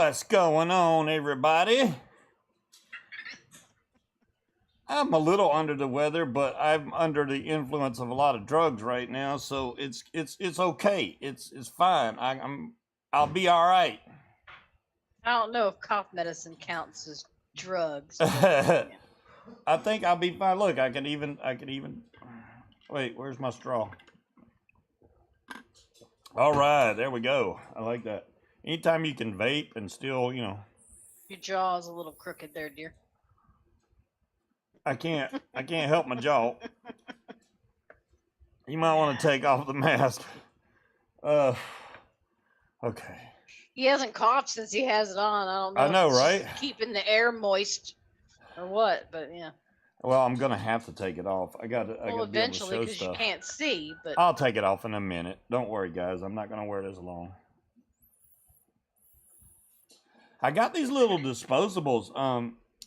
What's going on, everybody? I'm a little under the weather, but I'm under the influence of a lot of drugs right now, so it's okay. It's fine. I'll be all right. I don't know if cough medicine counts as drugs. I think I'll be fine. Look, I can even. Wait, where's my straw? All right, there we go. I like that. Anytime you can vape and still, Your jaw's a little crooked there, dear. I can't help my jaw. You might want to take off the mask. Okay. He hasn't coughed since he has it on. I don't know. I know, right? Keeping the air moist or what, but yeah. Well, I'm gonna have to take it off. I got to Eventually, because you can't see. But I'll take it off in a minute. Don't worry, guys. I'm not gonna wear it as long. I got these little disposables.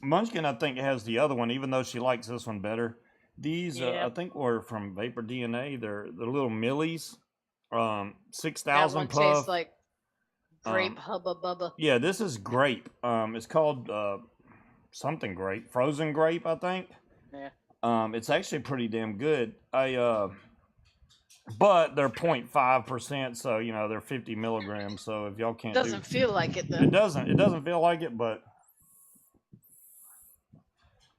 Munchkin, I think, has the other one, even though she likes this one better. These, I think, were from Vapor DNA. They're little millies. 6,000 puff. That one tastes like grape hubba bubba. Yeah, this is grape. It's called something grape, frozen grape, I think. Yeah. It's actually pretty damn good. But they're 0.5%, so they're 50 milligrams. So if y'all can't, doesn't feel like it though. It doesn't feel like it, but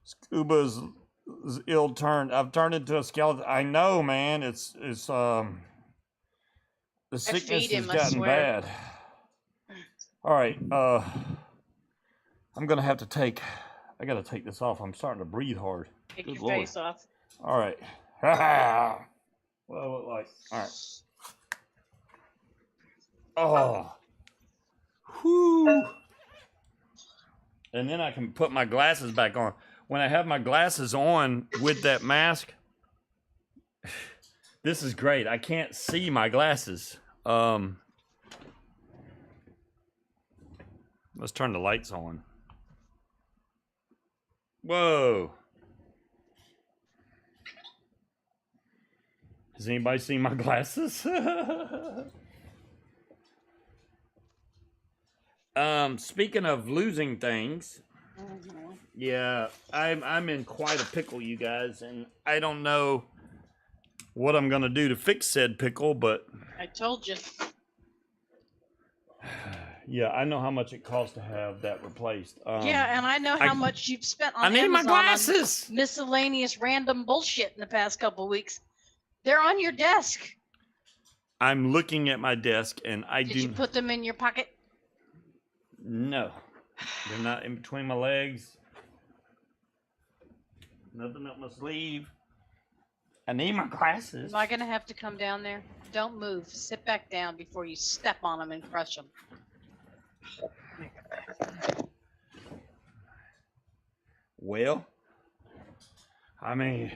Scuba's ill-turned. I've turned into a skeleton. I know, man. It's the sickness has gotten bad. All right, I'm gonna have to take. I gotta take this off. I'm starting to breathe hard. Take your face off. All right. What do I look like? All right. Oh. Whoo. And then I can put my glasses back on. When I have my glasses on with that mask, this is great. I can't see my glasses. Let's turn the lights on. Whoa. Has anybody seen my glasses? Speaking of losing things, yeah, I'm in quite a pickle, you guys, and I don't know what I'm gonna do to fix said pickle, but I told you. Yeah, I know how much it costs to have that replaced. Yeah, and I know how much you've spent on Amazon. I need my glasses. On miscellaneous random bullshit in the past couple of weeks. They're on your desk. I'm looking at my desk, and Did you put them in your pocket? No, they're not in between my legs. Nothing up my sleeve. I need my glasses. Am I gonna have to come down there? Don't move. Sit back down before you step on them and crush them. Well, I mean,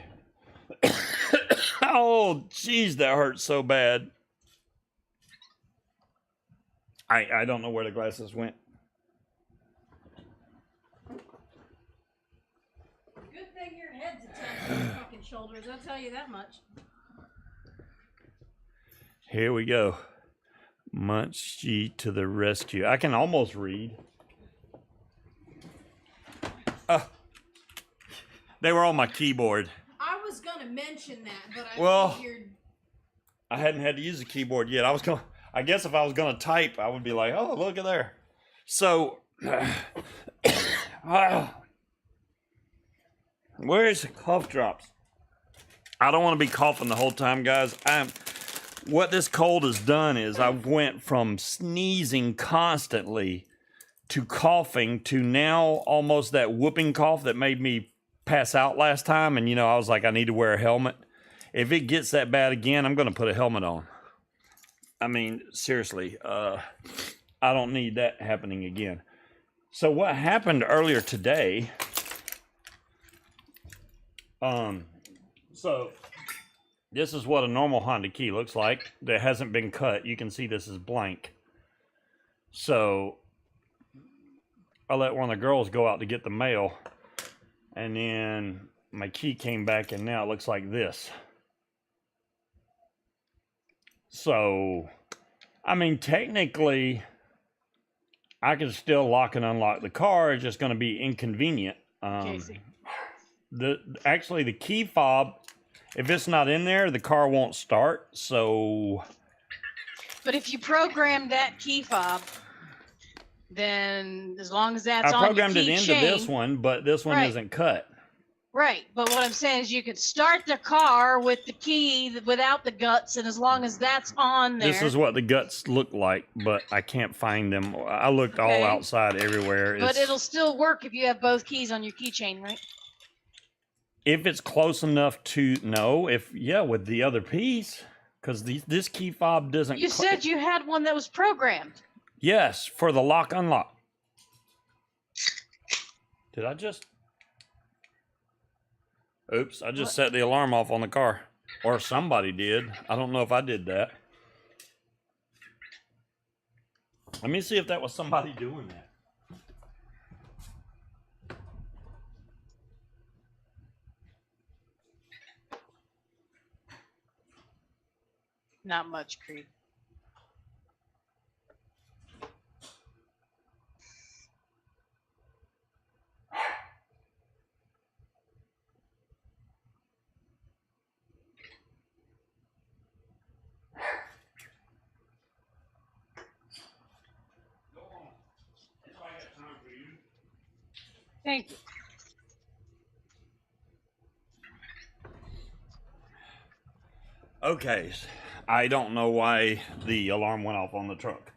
oh, jeez, that hurts so bad. I don't know where the glasses went. Good thing your head's attached to your fucking shoulders, I'll tell you that much. Here we go. Munchie to the rescue. I can almost read. They were on my keyboard. I was going to mention that, but I figured... I hadn't had to use the keyboard yet. I guess if I was going to type, I would be like, oh, look at there. So, where's the cough drops? I don't want to be coughing the whole time, guys. What this cold has done is I went from sneezing constantly to coughing to now almost that whooping cough that made me pass out last time. And, I was like, I need to wear a helmet. If it gets that bad again, I'm going to put a helmet on. I mean, seriously, I don't need that happening again. So what happened earlier today, this is what a normal Honda key looks like that hasn't been cut. You can see this is blank. So I let one of the girls go out to get the mail, and then my key came back, and now it looks like this. So, I mean, technically, I can still lock and unlock the car. It's just going to be inconvenient. Casey. Actually, the key fob, if it's not in there, the car won't start. So, But if you program that key fob, then as long as that's I on programmed your it key into chain, this one, but this one Right. isn't cut. right? But what I'm saying is you could start the car with the key without the guts, and as long as that's on there. This is what the guts look like, but I can't find them. I looked all Okay. outside everywhere. But It's- it'll still work if you have both keys on your keychain, right? if it's close enough to know, with the other piece, because this key fob doesn't. You said you had one that was programmed. Yes, for the lock unlock. Did I just? Oops! I just set the alarm off on the car, or somebody did. I don't know if I did that. Let me see if that was somebody doing that. Not much, Creed. Thank you. Okay, I don't know why the alarm went off on the truck,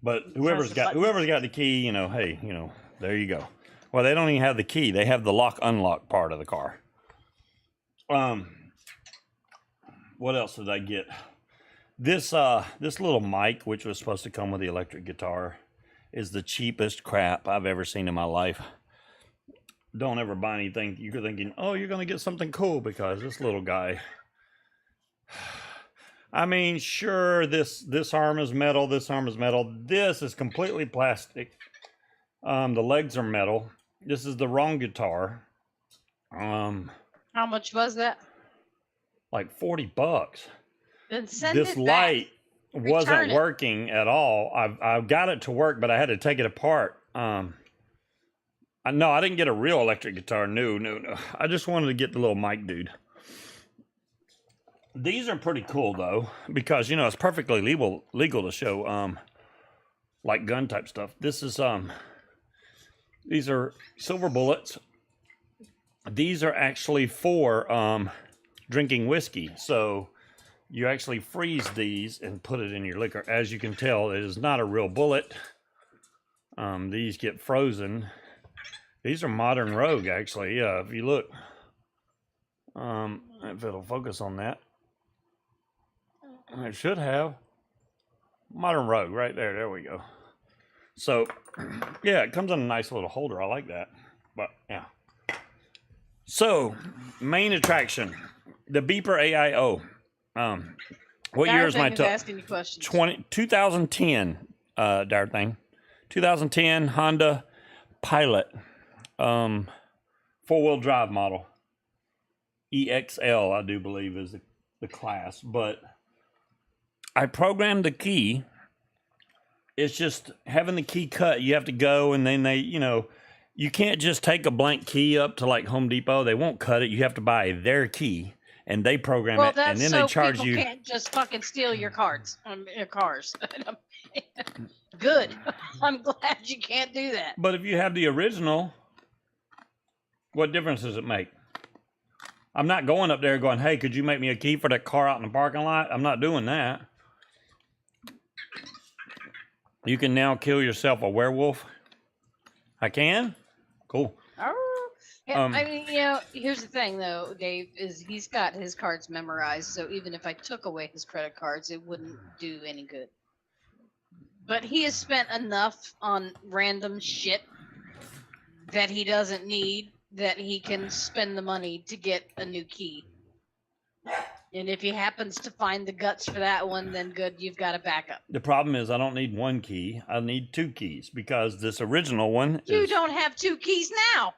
but whoever's got the key, hey, there you go. Well, they don't even have the key; they have the lock unlock part of the car. What else did I get? This little mic, which was supposed to come with the electric guitar, is the cheapest crap I've ever seen in my life. Don't ever buy anything you're thinking, oh, you're gonna get something cool, because this little guy. I mean, sure, this arm is metal, this arm is metal. This is completely plastic. The legs are metal. This is the wrong guitar. How much was that? Like $40. Then send This it back. light wasn't Return it. working at all. I've got it to work, but I had to take it apart. No, I didn't get a real electric guitar. No. I just wanted to get the little mic dude. These are pretty cool though, because it's perfectly legal to show like gun type stuff. This is these are silver bullets. These are actually for drinking whiskey. So you actually freeze these and put it in your liquor. As you can tell, it is not a real bullet. These get frozen. These are modern Rogue, actually. Yeah, if you look, if it'll focus on that, it should have modern Rogue right there. There we go. So, yeah, it comes in a nice little holder. I like that. But yeah. So, main attraction, the beeper AIO. What year is my Thing is asking you questions. 2010, darn thing. 2010 Honda Pilot, 4-wheel drive model. EXL, I do believe, is the class. But I programmed the key. It's just having the key cut. You have to go, and then they, you can't just take a blank key up to like Home Depot. They won't cut it. You have to buy their key, and they program it, and then they charge people you. Can't just fucking steal your cards, your cars. Good. I'm glad you can't do that. But if you have the original, what difference does it make? I'm not going up there going, hey, could you make me a key for that car out in the parking lot? I'm not doing that. You can now kill yourself a werewolf. I can? Cool. Yeah, I mean, here's the thing, though, Dave, is he's got his cards memorized, so even if I took away his credit cards, it wouldn't do any good. But he has spent enough on random shit that he doesn't need that he can spend the money to get a new key. And if he happens to find the guts for that one, then good, you've got a backup. The problem is I don't need one key. I need 2 keys, because this original one You don't have 2 keys now.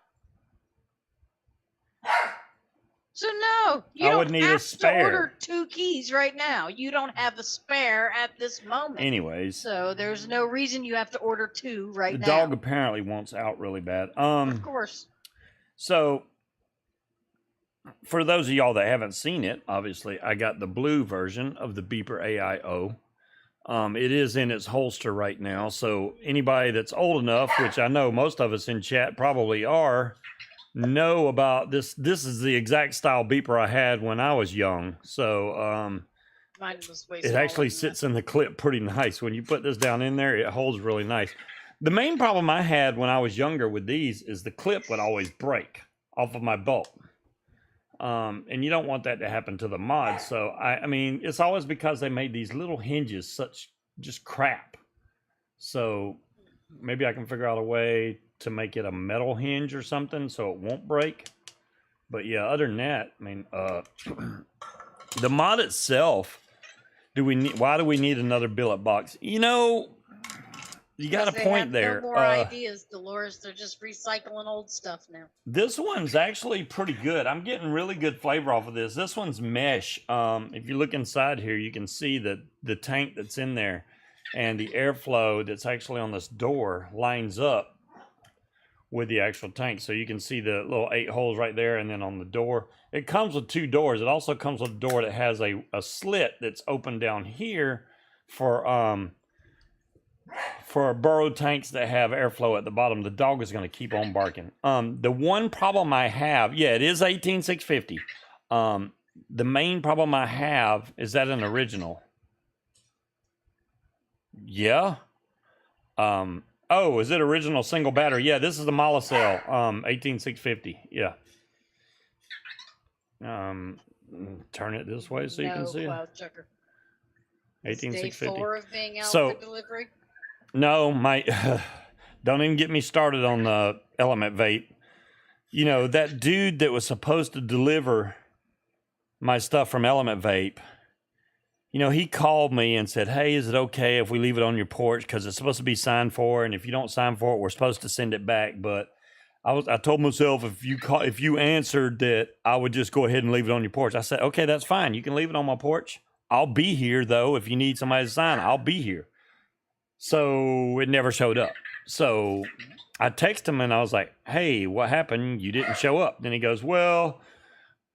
So no, you I don't would need a have to spare. order 2 keys right now. You don't have a spare at this moment. Anyways, So there's no reason you have to order 2 right the now. dog apparently wants out really bad. Of course. So for those of y'all that haven't seen it, obviously I got the blue version of the beeper AIO. It is in its holster right now. So anybody that's old enough, which I know most of us in chat probably are, know about this. This is the exact style beeper I had when I was young. So Mine was way it smaller actually than sits in the clip pretty nice. When you put this down in there, it holds really nice. The main problem I had when I was younger with these is the clip would always break off of my bolt. And you don't want that to happen to the mod. So I mean, it's always because they made these little hinges such just crap. So maybe I can figure out a way to make it a metal hinge or something so it won't break. But yeah, other than that, I mean, the mod itself, why do we need another billet box? You know, you got a point there. No more ideas, Dolores. They're just recycling old stuff now. This one's actually pretty good. I'm getting really good flavor off of this. This one's mesh. If you look inside here, you can see the tank that's in there, and the airflow that's actually on this door lines up with the actual tank. So you can see the little 8 holes right there, and then on the door. It comes with 2 doors. It also comes with a door that has a slit that's open down here for burrow tanks that have airflow at the bottom. The dog is going to keep on barking. The one problem I have, yeah, it is 18650. The main problem I have is that an original. Yeah. Oh, is it original single battery? Yeah, this is the Mollicell 18650. Yeah. Turn it this way so you can see it. 18650. Day 4 of being out So, for delivery. No, don't even get me started on the Element Vape. You know, that dude that was supposed to deliver my stuff from Element Vape, you know, he called me and said, hey, is it okay if we leave it on your porch? Because it's supposed to be signed for, and if you don't sign for it, we're supposed to send it back. But I told myself if you answered that, I would just go ahead and leave it on your porch. I said, okay, that's fine. You can leave it on my porch. I'll be here, though. If you need somebody to sign, I'll be here. So it never showed up. So I texted him and I was like, hey, what happened? You didn't show up. Then he goes, well,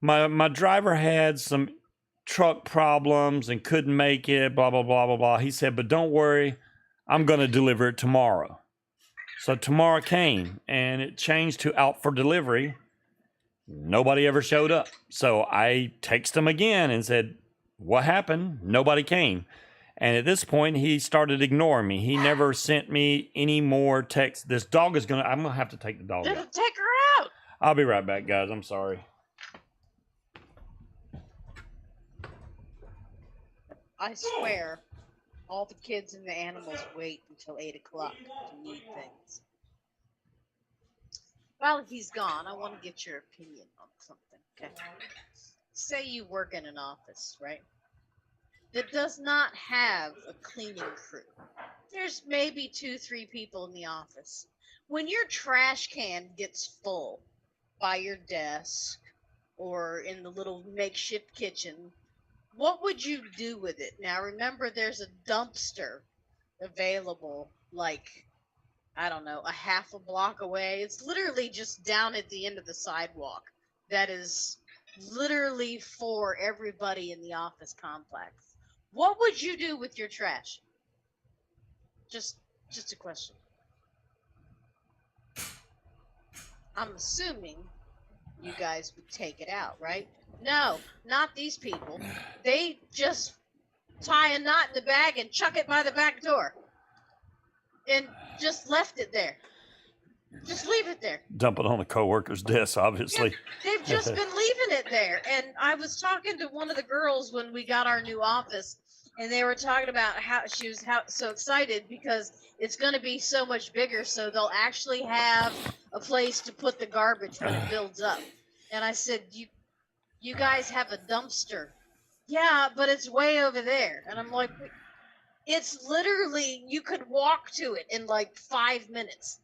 my driver had some truck problems and couldn't make it, blah, blah, blah, blah, blah. He said, but don't worry, I'm going to deliver it tomorrow. So tomorrow came and it changed to out for delivery. Nobody ever showed up. So I texted him again and said, what happened? Nobody came. And at this point, he started ignoring me. He never sent me any more texts. This dog is I'm going to have to take the dog out. Take her out. I'll be right back, guys. I'm sorry. I swear, all the kids and the animals wait until 8 o'clock to need things. While he's gone, I want to get your opinion on something, okay? Say you work in an office, right? That does not have a cleaning crew. There's maybe 2-3 people in the office. When your trash can gets full by your desk or in the little makeshift kitchen, what would you do with it? Now remember, there's a dumpster available, like, I don't know, a half a block away. It's literally just down at the end of the sidewalk. That is literally for everybody in the office complex. What would you do with your trash? Just a question. I'm assuming you guys would take it out, right? No, not these people. They just tie a knot in the bag and chuck it by the back door. And just left it there. Just leave it there. Dump it on the coworker's desk, obviously. Yeah, they've just been leaving it there. And I was talking to one of the girls when we got our new office, and they were talking about how she was so excited because it's going to be so much bigger, so they'll actually have a place to put the garbage when it builds up. And I said, you guys have a dumpster. Yeah, but it's way over there. And I'm like, it's literally, you could walk to it in like 5 minutes.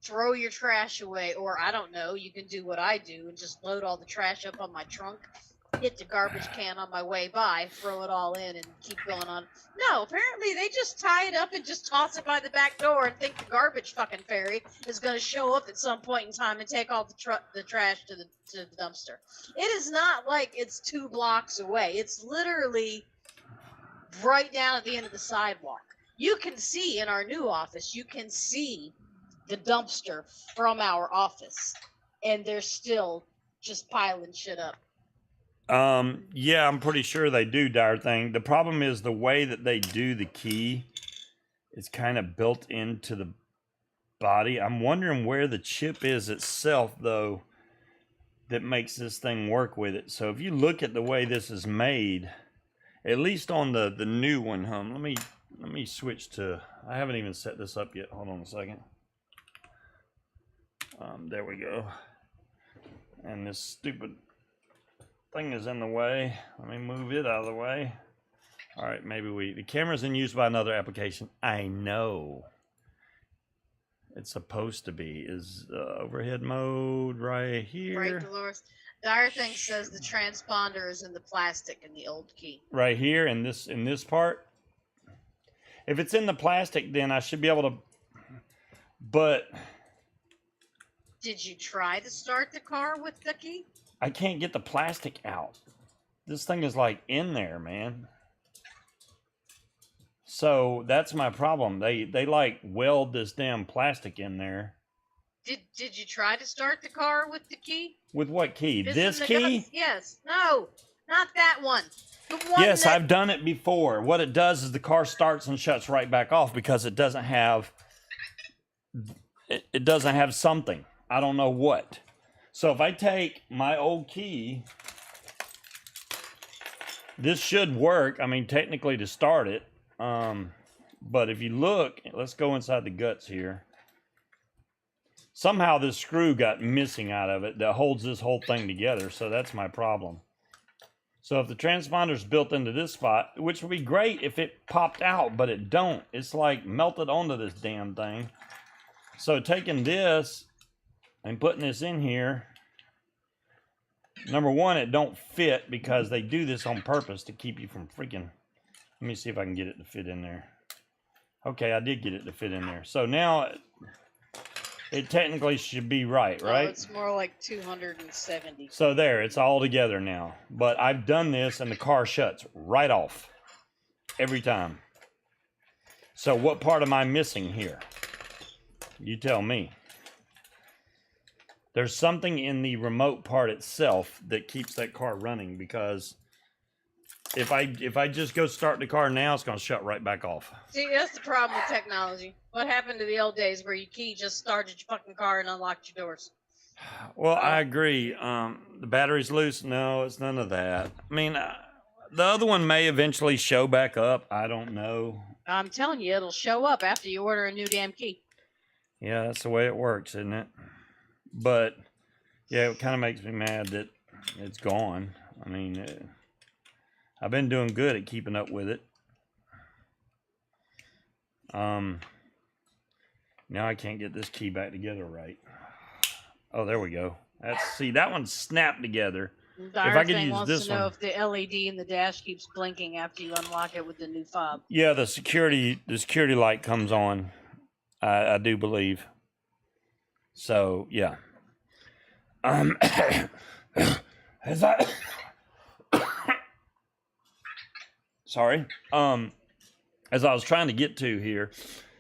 throw your trash away, or I don't know, you can do what I do and just load all the trash up on my trunk, hit the garbage can on my way by, throw it all in, and keep going on. No, apparently they just tie it up and just toss it by the back door and think the garbage fucking fairy is going to show up at some point in time and take all the trash to the dumpster. It is not like it's 2 blocks away. It's literally right down at the end of the sidewalk. You can see in our new office, you can see the dumpster from our office, and they're still just piling shit up. Yeah, I'm pretty sure they do, Dire Thing. The problem is the way that they do the key is kind of built into the body. I'm wondering where the chip is itself, though, that makes this thing work with it. So if you look at the way this is made, at least on the new one, let me switch to, I haven't even set this up yet. Hold on a second. There we go. And this stupid thing is in the way. Let me move it out of the way. All right, maybe the camera's in use by another application. I know. It's supposed to be. Is overhead mode right here? Right, Dolores. Dire Thing says the transponder is in the plastic in the old key. Right here in this part. If it's in the plastic, then I should be able to. But did you try to start the car with the key? I can't get the plastic out. This thing is like in there, man. So that's my problem. They like weld this damn plastic in there. Did you try to start the car with the key? With what key? This key? Yes. No, not that one. The one yes, I've done it before. What it does is the car starts and shuts right back off because it doesn't have it doesn't have something. I don't know what. So if I take my old key, this should work. I mean, technically to start it. But if you look, let's go inside the guts here. Somehow this screw got missing out of it that holds this whole thing together. So that's my problem. So if the transponder's built into this spot, which would be great if it popped out, but it don't. It's like melted onto this damn thing. So taking this and putting this in here, number one, it don't fit because they do this on purpose to keep you from freaking. Let me see if I can get it to fit in there. Okay, I did get it to fit in there. So now it technically should be right? No, it's more like 270. So there, it's all together now. But I've done this and the car shuts right off every time. So what part am I missing here? You tell me. There's something in the remote part itself that keeps that car running, because if I just go start the car now, it's going to shut right back off. See, that's the problem with technology. What happened to the old days where your key just started your fucking car and unlocked your doors? Well, I agree. The battery's loose. No, it's none of that. I mean, the other one may eventually show back up. I don't know. I'm telling you, it'll show up after you order a new damn key. Yeah, that's the way it works, isn't it? But, yeah, it kind of makes me mad that it's gone. I mean, I've been doing good at keeping up with it. Now I can't get this key back together right. Oh, there we go. See, that one snapped together. If I could use this one. Wants to know if the LED in the dash keeps blinking after you unlock it with the new fob. Yeah, the security light comes on. I do believe. So yeah. As I sorry. As I was trying to get to here,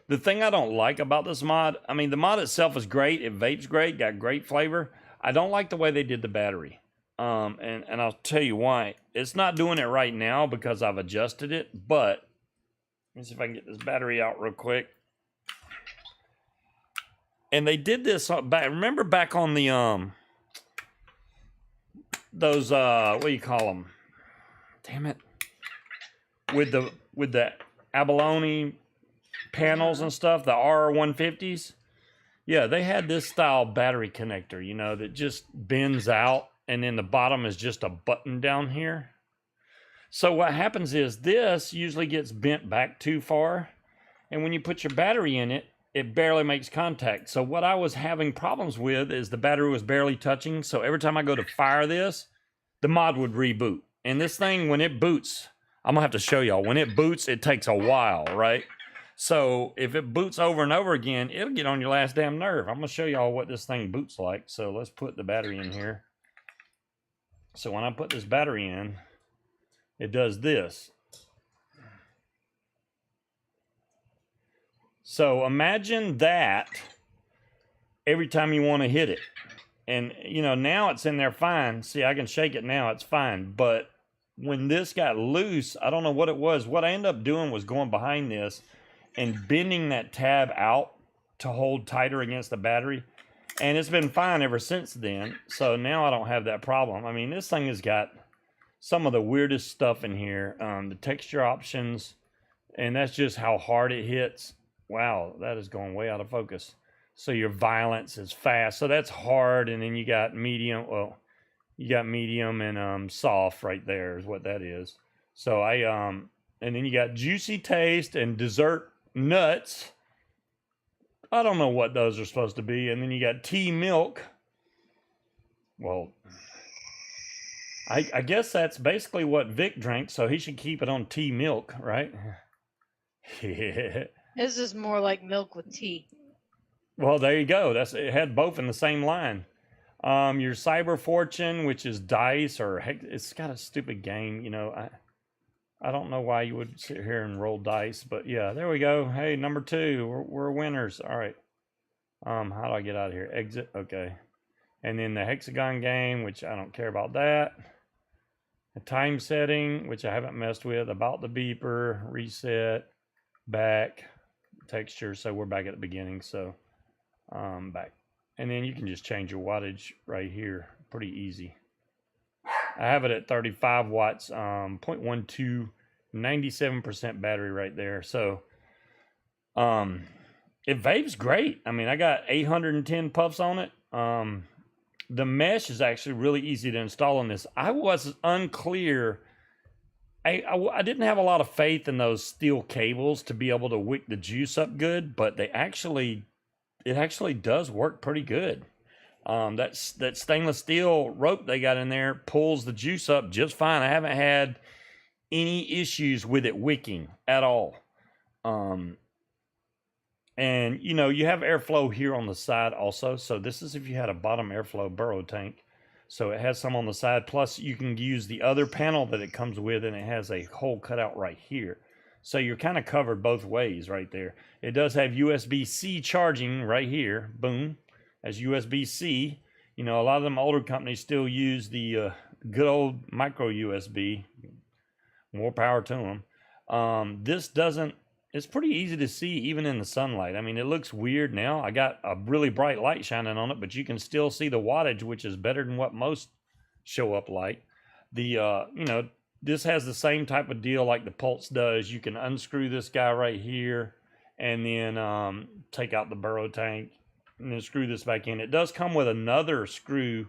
the thing I don't like about this mod, I mean, the mod itself is great. It vapes great, got great flavor. I don't like the way they did the battery. And I'll tell you why. It's not doing it right now because I've adjusted it, but let me see if I can get this battery out real quick. And they did this back. Remember back on the those what do you call them? Damn it! With the abalone panels and stuff, the R150s. Yeah, they had this style battery connector, you know, that just bends out, and then the bottom is just a button down here. So what happens is this usually gets bent back too far, and when you put your battery in it, it barely makes contact. So what I was having problems with is the battery was barely touching. So every time I go to fire this, the mod would reboot. And this thing, when it boots, I'm gonna have to show y'all. When it boots, it takes a while, right? So if it boots over and over again, it'll get on your last damn nerve. I'm gonna show y'all what this thing boots like. So let's put the battery in here. So when I put this battery in, it does this. So imagine that every time you want to hit it. And, you know, now it's in there fine. See, I can shake it now. It's fine. But when this got loose, I don't know what it was. What I ended up doing was going behind this and bending that tab out to hold tighter against the battery. And it's been fine ever since then. So now I don't have that problem. I mean, this thing has got some of the weirdest stuff in here. The texture options. And that's just how hard it hits. Wow, that is going way out of focus. So your violence is fast. So that's hard. And then you got medium. Well, you got medium and soft right there is what that is. So and then you got juicy taste and dessert nuts. I don't know what those are supposed to be. And then you got tea milk. Well, I guess that's basically what Vic drank. So he should keep it on tea milk, right? This is more like milk with tea. Well, there you go. It had both in the same line. Your Cyber Fortune, which is dice, or heck, it's got a stupid game. You know, I don't know why you would sit here and roll dice, but yeah, there we go. Hey, number 2, we're winners. All right. How do I get out of here? Exit. Okay. And then the hexagon game, which I don't care about that. The time setting, which I haven't messed with. About the beeper, reset, back, texture. So we're back at the beginning. So back. And then you can just change your wattage right here. Pretty easy. I have it at 35 watts, 0.12, 97% battery right there. So it vapes great. I mean, I got 810 puffs on it. The mesh is actually really easy to install on this. I was unclear. I didn't have a lot of faith in those steel cables to be able to wick the juice up good, but it actually does work pretty good. That stainless steel rope they got in there pulls the juice up just fine. I haven't had any issues with it wicking at all. And you know, you have airflow here on the side also. So this is if you had a bottom airflow burrow tank. So it has some on the side. Plus you can use the other panel that it comes with, and it has a hole cut out right here. So you're kind of covered both ways right there. It does have USB-C charging right here. Boom. As USB-C. You know, a lot of them older companies still use the good old micro USB. More power to them. This doesn't. It's pretty easy to see even in the sunlight. I mean, it looks weird now. I got a really bright light shining on it, but you can still see the wattage, which is better than what most show up like. You know, this has the same type of deal like the Pulse does. You can unscrew this guy right here and then take out the burrow tank and then screw this back in. It does come with another screw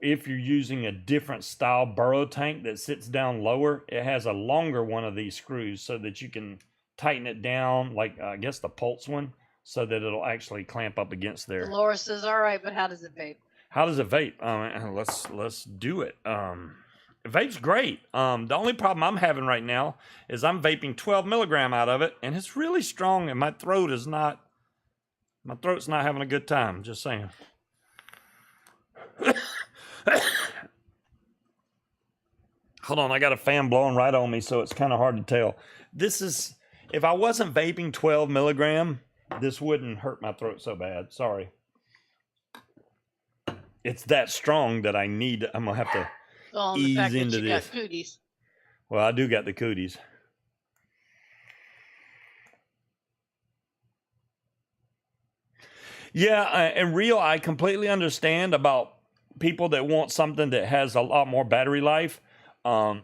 if you're using a different style burrow tank that sits down lower. It has a longer one of these screws so that you can tighten it down, like I guess the Pulse one, so that it'll actually clamp up against there. Dolores says, all right, but how does it vape? How does it vape? Let's do it. It vapes great. The only problem I'm having right now is I'm vaping 12 milligram out of it, and it's really strong, and my throat's not having a good time. Just saying. Hold on, I got a fan blowing right on me, so it's kind of hard to tell. This is, if I wasn't vaping 12 milligram, this wouldn't hurt my throat so bad. Sorry. It's that strong that I'm gonna have to ease into this. Got cooties. Well, I do got the cooties. Yeah, and real, I completely understand about people that want something that has a lot more battery life. But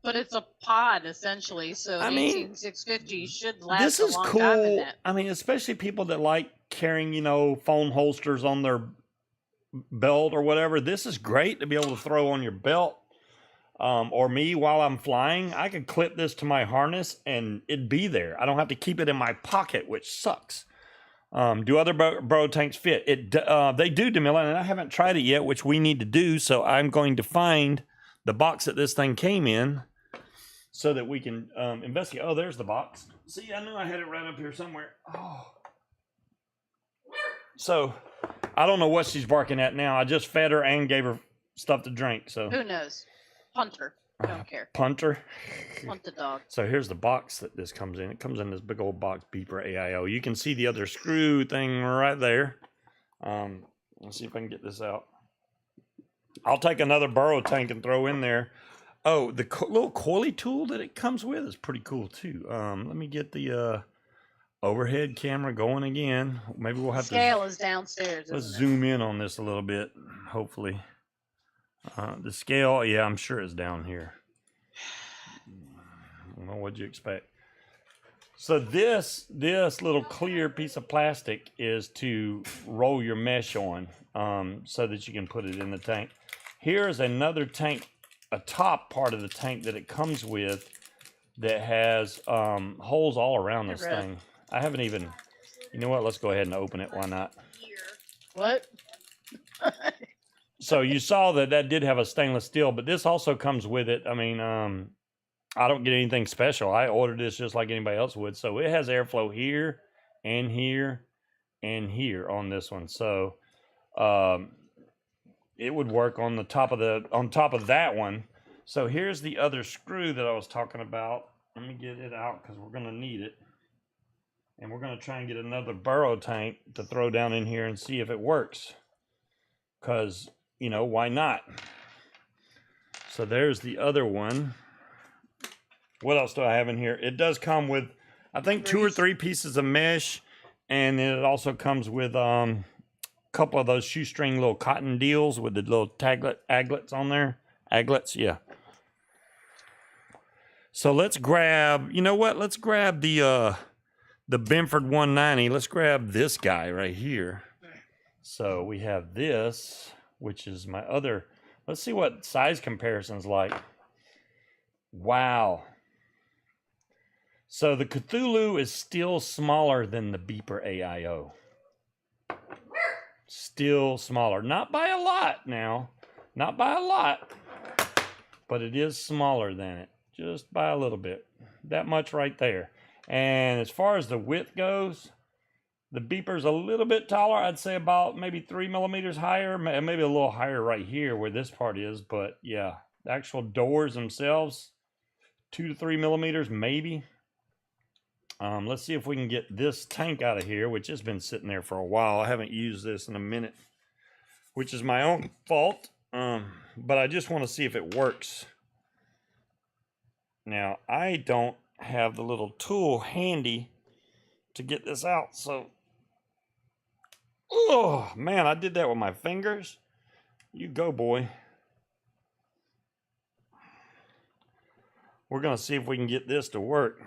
it's a pod essentially, so I an mean, 18650 should last this is a long cool. time in that. I mean, especially people that like carrying, you know, phone holsters on their belt or whatever. This is great to be able to throw on your belt. or me while I'm flying, I could clip this to my harness and it'd be there. I don't have to keep it in my pocket, which sucks. Do other burrow tanks fit? They do, Demilla, and I haven't tried it yet, which we need to do. So I'm going to find the box that this thing came in so that we can investigate. Oh, there's the box. See, I knew I had it right up here somewhere. Oh. So I don't know what she's barking at now. I just fed her and gave her stuff to drink. So who knows? Punter. Don't care. Punter. Punt the dog. So here's the box that this comes in. It comes in this big old box, beeper AIO. You can see the other screw thing right there. Let's see if I can get this out. I'll take another burrow tank and throw in there. Oh, the little coily tool that it comes with is pretty cool too. Let me get the overhead camera going again. Maybe we'll have Scale is downstairs. Let's zoom in on this a little bit, hopefully. The scale, yeah, I'm sure it's down here. I don't know, what'd you expect? So this little clear piece of plastic is to roll your mesh on, so that you can put it in the tank. Here's another tank, a top part of the tank that it comes with that has holes all around this thing. I haven't even, you know what, let's go ahead and open it, why not? What? So you saw that did have a stainless steel, but this also comes with it. I mean, I don't get anything special. I ordered this just like anybody else would. So it has airflow here and here and here on this one. So it would work on the top of that one. So here's the other screw that I was talking about. Let me get it out because we're going to need it. And we're going to try and get another burrow tank to throw down in here and see if it works. Because, you know, why not? So there's the other one. What else do I have in here? It does come with, I think, 2 or 3 pieces of mesh. And then it also comes with a couple of those shoestring little cotton deals with the little aglets on there. Aglets, yeah. So let's grab, you know what? Let's grab the Benford 190. Let's grab this guy right here. So we have this, which is my other. Let's see what size comparison's like. Wow. So the Cthulhu is still smaller than the Beeper AIO. Still smaller. Not by a lot now. Not by a lot. But it is smaller than it. Just by a little bit. That much right there. And as far as the width goes, the beeper's a little bit taller. I'd say about maybe 3 millimeters higher, maybe a little higher right here where this part is. But yeah, the actual doors themselves, 2 to 3 millimeters maybe. Let's see if we can get this tank out of here, which has been sitting there for a while. I haven't used this in a minute, which is my own fault. But I just want to see if it works. Now, I don't have the little tool handy to get this out, so oh man, I did that with my fingers. You go, boy. We're gonna see if we can get this to work.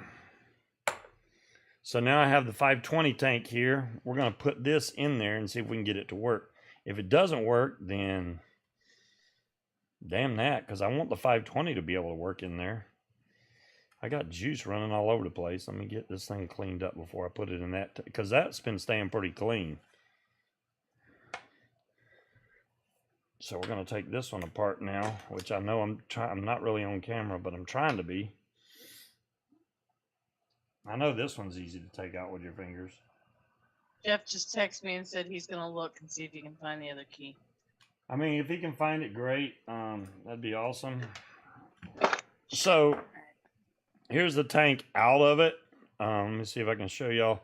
So now I have the 520 tank here. We're gonna put this in there and see if we can get it to work. If it doesn't work, then damn that, because I want the 520 to be able to work in there. I got juice running all over the place. Let me get this thing cleaned up before I put it in that, because that's been staying pretty clean. So we're going to take this one apart now, which I know I'm not really on camera, but I'm trying to be. I know this one's easy to take out with your fingers. Jeff just texted me and said he's going to look and see if he can find the other key. I mean, if he can find it, great. That'd be awesome. So here's the tank out of it. Let me see if I can show y'all.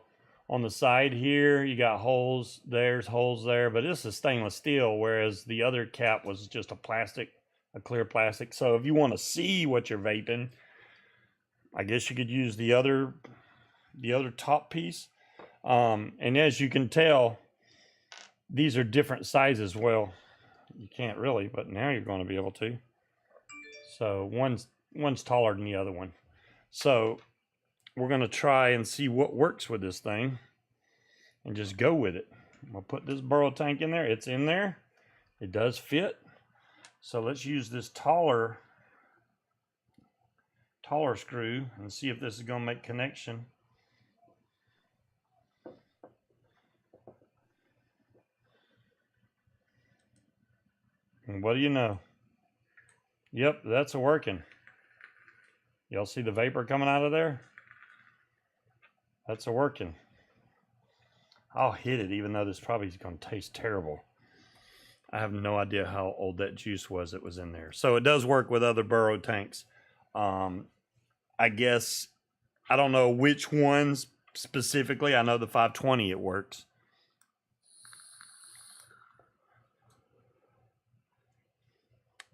On the side here, you got holes. There's holes there, but this is stainless steel, whereas the other cap was just a clear plastic. So if you want to see what you're vaping, I guess you could use the other top piece. And as you can tell, these are different sizes. Well, you can't really, but now you're going to be able to. So one's taller than the other one. So we're going to try and see what works with this thing and just go with it. We'll put this burrow tank in there. It's in there. It does fit. So let's use this taller taller screw and see if this is going to make connection. And what do you know? Yep, that's a working. Y'all see the vapor coming out of there? That's a working. I'll hit it even though this probably is going to taste terrible. I have no idea how old that juice was that was in there. So it does work with other burrow tanks. I guess, I don't know which ones specifically. I know the 520 it works.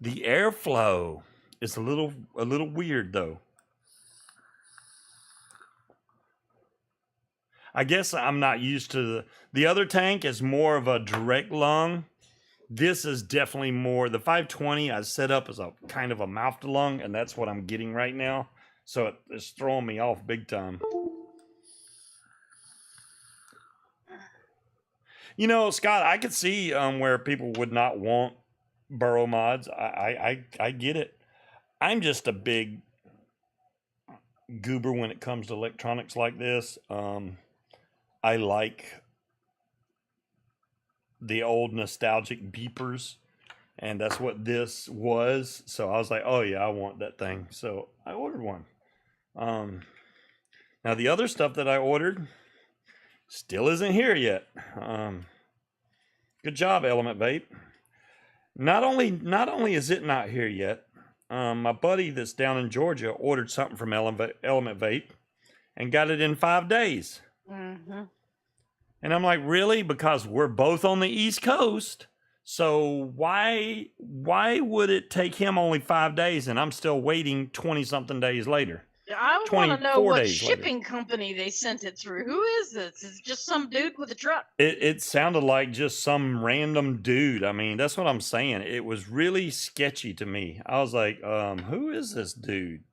The airflow is a little weird though. I guess I'm not used to the other tank is more of a direct lung. This is definitely more, the 520 I set up as a kind of a mouth to lung, and that's what I'm getting right now. So it's throwing me off big time. You know, Scott, I could see where people would not want burrow mods. I get it. I'm just a big goober when it comes to electronics like this. I like the old nostalgic beepers, and that's what this was. So I was like, oh yeah, I want that thing. So I ordered one. Now the other stuff that I ordered still isn't here yet. Good job, Element Vape. Not only is it not here yet, my buddy that's down in Georgia ordered something from Element Vape and got it in 5 days. Mm-hmm. And I'm like, really? Because we're both on the East Coast. So why would it take him only 5 days and I'm still waiting 20-something days later? I want to know what shipping later. company they sent it through. Who is this? Is it just some dude with a truck? It sounded like just some random dude. I mean, that's what I'm saying. It was really sketchy to me. I was like, who is this dude?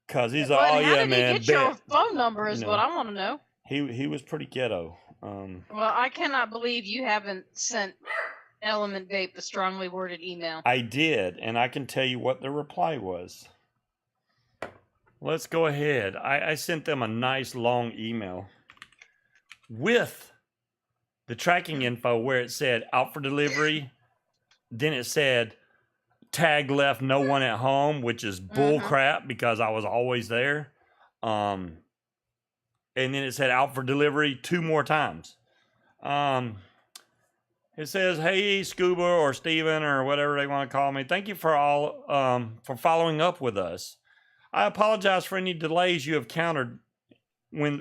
Because he's like, oh yeah, man. How did he get your phone number is what I want to know. He was pretty ghetto. Well, I cannot believe you haven't sent Element Vape a strongly worded email. I did, and I can tell you what the reply was. Let's go ahead. I sent them a nice long email with the tracking info where it said out for delivery. Then it said tag left, no one at home, which is bull crap because I was always there. And then it said out for delivery 2 more times. It says, hey, Scuba or Steven or whatever they want to call me. Thank you for for following up with us. I apologize for any delays you have encountered let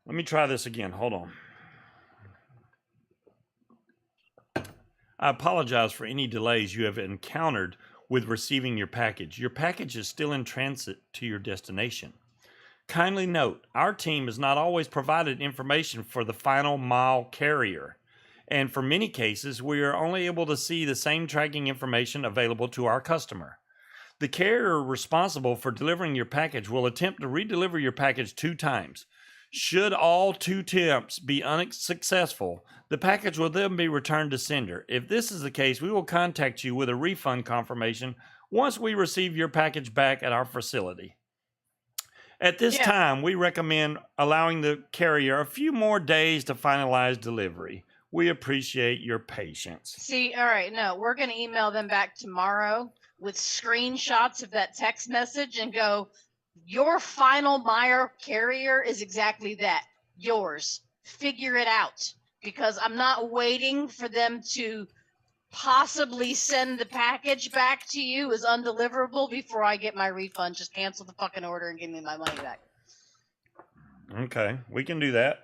me try this again. Hold on. I apologize for any delays you have encountered with receiving your package. Your package is still in transit to your destination. Kindly note, our team has not always provided information for the final mile carrier. And for many cases, we are only able to see the same tracking information available to our customer. The carrier responsible for delivering your package will attempt to redeliver your package 2 times. Should all 2 attempts be unsuccessful, the package will then be returned to sender. If this is the case, we will contact you with a refund confirmation once we receive your package back at our facility. At this time, we recommend allowing the carrier a few more days to finalize delivery. We appreciate your patience. See, all right, no, we're going to email them back tomorrow with screenshots of that text message and go, your final Meyer carrier is exactly that, yours. Figure it out, because I'm not waiting for them to possibly send the package back to you as undeliverable before I get my refund. Just cancel the fucking order and give me my money back. Okay, we can do that.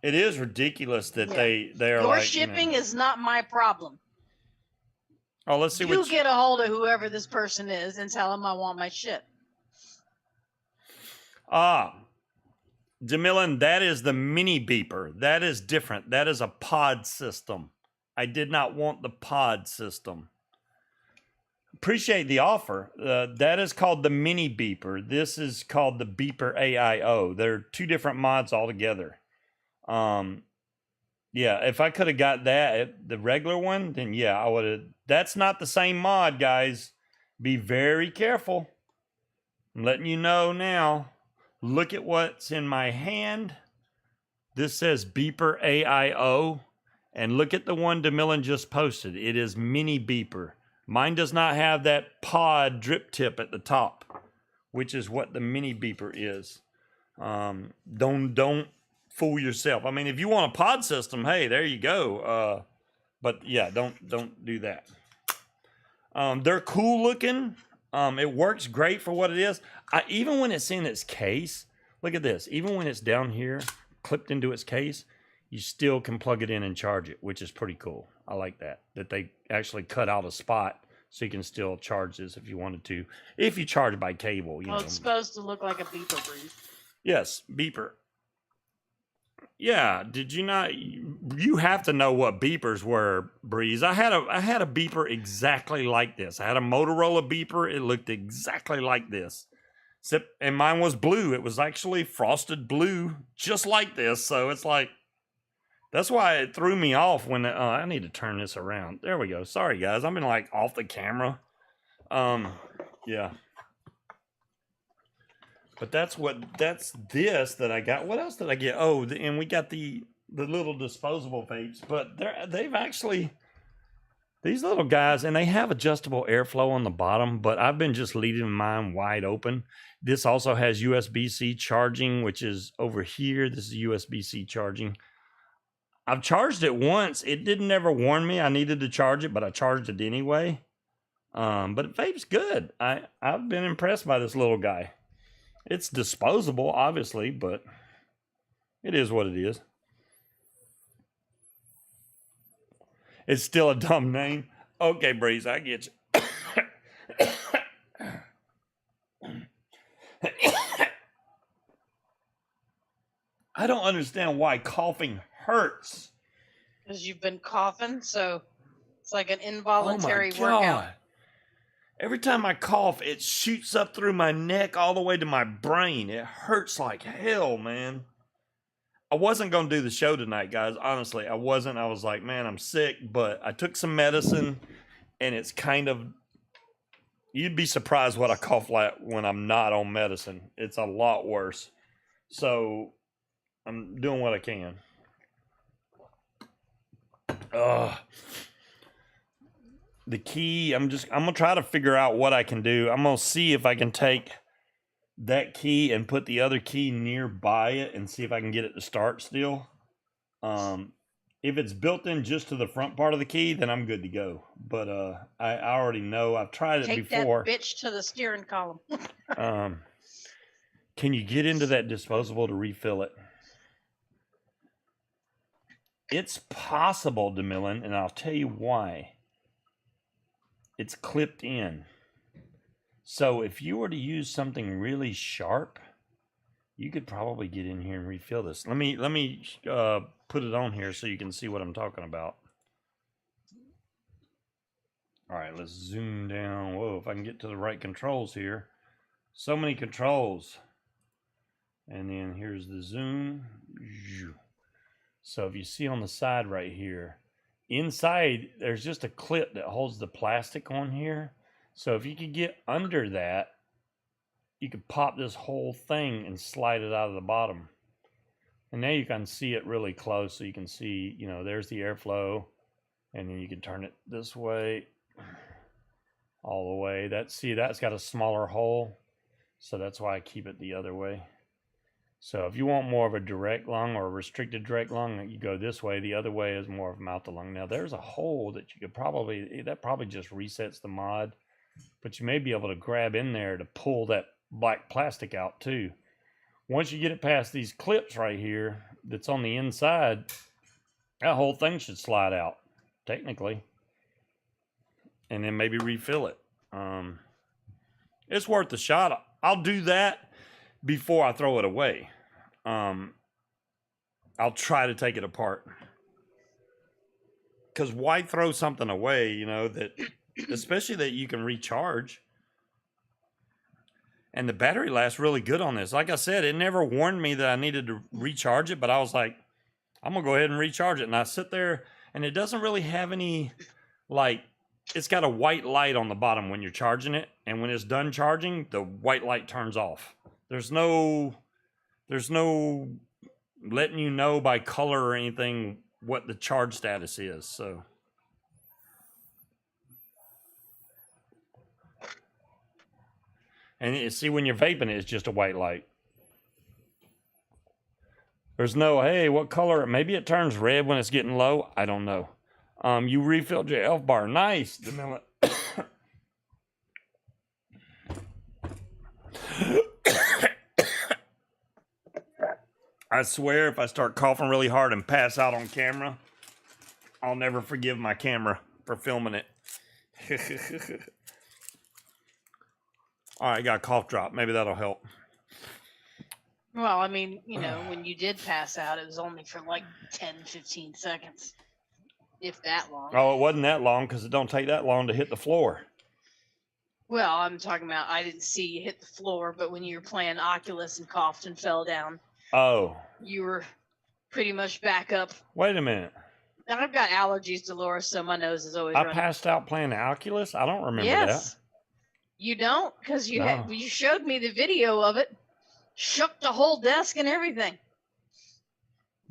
It is ridiculous that they are your like shipping is not my problem. Oh, let's see. You get a hold of whoever this person is and tell them I want my shit. Jamilin, that is the mini beeper. That is different. That is a pod system. I did not want the pod system. Appreciate the offer. That is called the mini beeper. This is called the beeper AIO. They're 2 different mods altogether. Yeah, if I could have got that, the regular one, then yeah, I would have. That's not the same mod, guys. Be very careful. I'm letting you know now. Look at what's in my hand. This says beeper AIO. And look at the one DeMillan just posted. It is mini beeper. Mine does not have that pod drip tip at the top, which is what the mini beeper is. Don't fool yourself. I mean, if you want a pod system, hey, there you go. But yeah, don't do that. They're cool looking. It works great for what it is. Even when it's in its case, look at this. Even when it's down here, clipped into its case, you still can plug it in and charge it, which is pretty cool. I like that they actually cut out a spot so you can still charge this if you wanted to. If you charge by cable, you know. It's supposed to look like a beeper, Breeze. Yes, beeper. Yeah, did you not? You have to know what beepers were, Breeze. I had a beeper exactly like this. I had a Motorola beeper. It looked exactly like this. Except, and mine was blue. It was actually frosted blue, just like this. So it's like, that's why it threw me off when I need to turn this around. There we go. Sorry, guys. I've been like off the camera. Yeah. But that's this that I got. What else did I get? Oh, and we got the little disposable vapes. But they've actually, these little guys, and they have adjustable airflow on the bottom, but I've been just leaving mine wide open. This also has USB-C charging, which is over here. This is USB-C charging. I've charged it once. It didn't ever warn me I needed to charge it, but I charged it anyway. But vape's good. I've been impressed by this little guy. It's disposable, obviously, but it is what it is. It's still a dumb name. Okay, Breeze, I get you. I don't understand why coughing hurts. Because you've been coughing, so it's like an involuntary Oh my God. workout. Every time I cough, it shoots up through my neck all the way to my brain. It hurts like hell, man. I wasn't going to do the show tonight, guys. Honestly, I wasn't. I was like, man, I'm sick, but I took some medicine, and it's kind of, you'd be surprised what I cough like when I'm not on medicine. It's a lot worse. So I'm doing what I can. The key, I'm gonna try to figure out what I can do. I'm gonna see if I can take that key and put the other key nearby it and see if I can get it to start still. If it's built in just to the front part of the key, then I'm good to go. But I already know, I've tried it before. Take that bitch to the steering column. Can you get into that disposable to refill it? It's possible, DeMillan, and I'll tell you why. It's clipped in. So if you were to use something really sharp, you could probably get in here and refill this. Let me put it on here so you can see what I'm talking about. All right, let's zoom down. Whoa, if I can get to the right controls here. So many controls. And then here's the zoom. So if you see on the side right here, inside there's just a clip that holds the plastic on here. So if you could get under that, you could pop this whole thing and slide it out of the bottom. And now you can see it really close. So you can see, you know, there's the airflow. And then you can turn it this way, all the way. That's got a smaller hole. So that's why I keep it the other way. So if you want more of a direct lung or a restricted direct lung, you go this way. The other way is more of mouth to lung. Now there's a hole that you could probably just resets the mod, but you may be able to grab in there to pull that black plastic out too. Once you get it past these clips right here that's on the inside, that whole thing should slide out, technically. And then maybe refill it. It's worth a shot. I'll do that before I throw it away. I'll try to take it apart. Because why throw something away, you know, that, especially that you can recharge. And the battery lasts really good on this. Like I said, it never warned me that I needed to recharge it, but I was like, I'm going to go ahead and recharge it. And I sit there, and it doesn't really have any, like, it's got a white light on the bottom when you're charging it, and when it's done charging, the white light turns off. There's no letting you know by color or anything what the charge status is. So and see, when you're vaping it's just a white light. There's no, hey, what color? Maybe it turns red when it's getting low. I don't know. You refilled your elf bar. Nice. I swear if I start coughing really hard and pass out on camera, I'll never forgive my camera for filming it. All right, I got a cough drop. Maybe that'll help. Well, I mean, you know, when you did pass out, it was only for like 10, 15 seconds, if that long. Oh, it wasn't that long because it don't take that long to hit the floor. Well, I'm talking about I didn't see you hit the floor, but when you were playing Oculus and coughed and fell down, oh, you were pretty much back up. Wait a minute. I've got allergies, Dolores, so my nose is always I running. passed out playing Oculus? I don't remember Yes. that. You don't? Because you No. you showed me the video of it. Shook the whole desk and everything.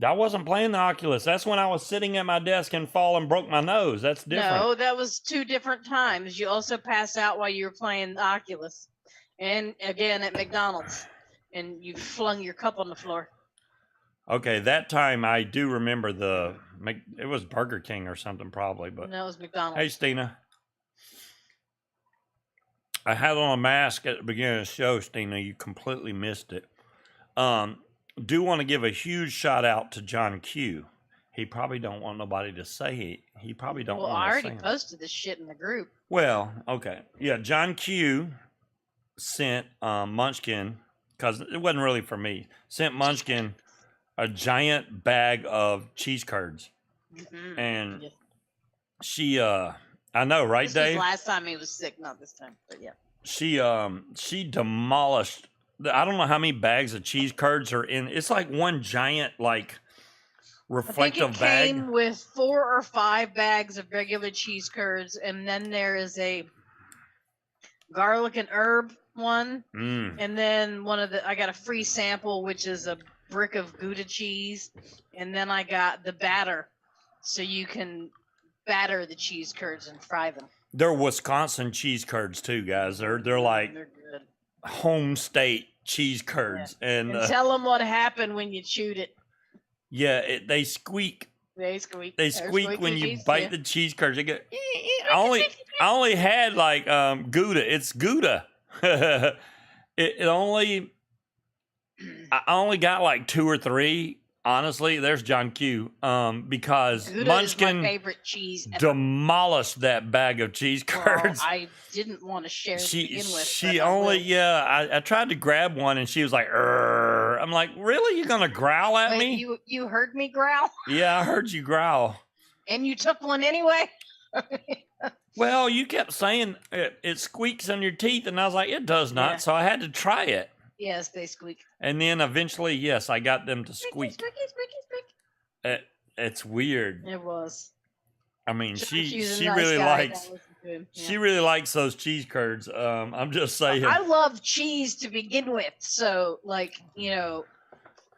I wasn't playing the Oculus. That's when I was sitting at my desk and fall and broke my nose. That's different. No, that was 2 different times. You also passed out while you were playing the Oculus. And again at McDonald's. And you flung your cup on the floor. Okay, that time I do remember it was Burger King or something probably, but No, it was McDonald's. hey, Stina. I had on a mask at the beginning of the show, Stina. You completely missed it. Do want to give a huge shout out to John Q. He probably don't want nobody to say it. He probably don't Well, want I to already say it. posted this shit in the group. Well, okay. Yeah, John Q sent Munchkin, because it wasn't really for me, sent Munchkin a giant bag of cheese curds. Mm-hmm. And Yeah. she, I know, right, This Dave? was last time he was sick, not this time, but yeah. She demolished, I don't know how many bags of cheese curds are in. It's like one giant, like, reflective I think it bag. came with 4 or 5 bags of regular cheese curds, and then there is a garlic and herb one, and then I got a free sample, which is a brick of Gouda cheese, and then I got the batter, so you can batter the cheese curds and fry them. They're Wisconsin cheese curds too, guys. They're like They're good. home state cheese curds, and tell them what happened when you chewed it. yeah, they squeak. They squeak. They They're squeak when squeaky you cheese, bite yeah. the cheese curds. They go. I only had like Gouda. It's Gouda. it only. I only got like 2 or 3. Honestly, there's John Q. Because Gouda Munchkin is my favorite cheese ever. Demolished that bag of cheese curds. Well, I didn't want to share it to begin with. She but I only will. I tried to grab one and she was like, "Urgh." I'm like, really? You gonna growl at Wait, me? you heard me growl, Yeah, I heard you growl. and you took one anyway. Well, you kept saying it squeaks on your teeth, and I was like, it does not. Yeah. So I had to try it. Yes, they squeak. And then eventually, yes, I got them to squeak. Squeaky, squeaky, squeaky. It's weird. It was. I mean, She's a she nice really guy, likes don't listen to him. she really likes those cheese curds. I'm just saying. I love cheese to begin with, so like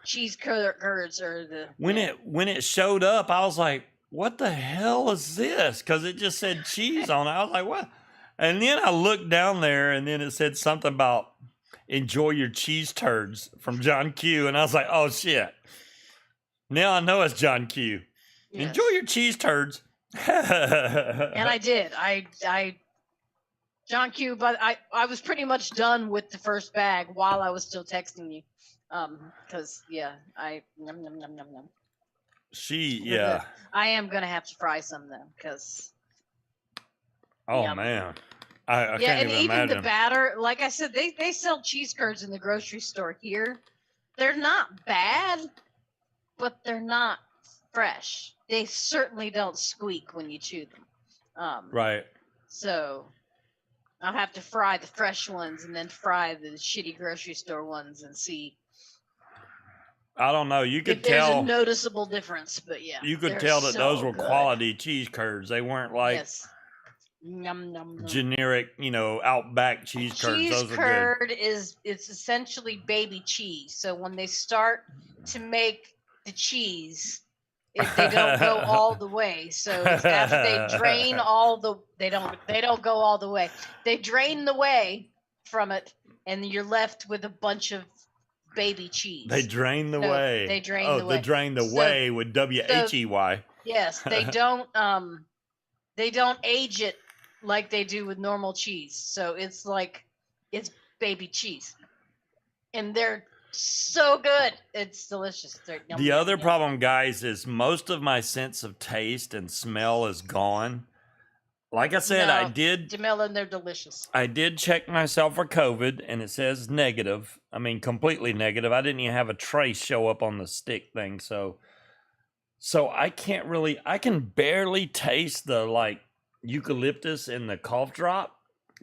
cheese curds are the When it showed up, I was like, what the hell is this? Because it just said cheese on it. I was like, what? And then I looked down there, and then it said something about enjoy your cheese turds from John Q. And I was like, oh, shit. Now I know it's John Q. Yes. Enjoy your cheese turds. And I did. I John Q. But I was pretty much done with the first bag while I was still texting you. Because num num num num num. I am gonna have to fry some then, because. Oh Yep. man, I Yeah, can't and even even imagine. the batter, like I said, they sell cheese curds in the grocery store here. They're not bad, but they're not fresh. They certainly don't squeak when you chew them. Right. So I'll have to fry the fresh ones and then fry the shitty grocery store ones and see I don't know. You if could there's tell. a noticeable difference. But yeah, You could they're tell that so those were good. quality cheese curds. They weren't like Yes. Yum, yum, yum. Generic, Outback cheese curds. Cheese Those are good. curd it's essentially baby cheese. So when they start to make the cheese, they don't go all the way. So it's after they drain they don't go all the way. They drain the whey from it, and you're left with a bunch of baby cheese. They drain the whey. They drain the whey. They drain the whey with WHEY. Yes, they don't age it like they do with normal cheese. So it's baby cheese. And they're so good. It's delicious. The other problem, guys, is most of my sense of taste and smell is gone. Like I said, Jamila, and they're delicious. I did check myself for COVID, and it says negative. I mean, completely negative. I didn't even have a trace show up on the stick thing. So I can barely taste the eucalyptus in the cough drop,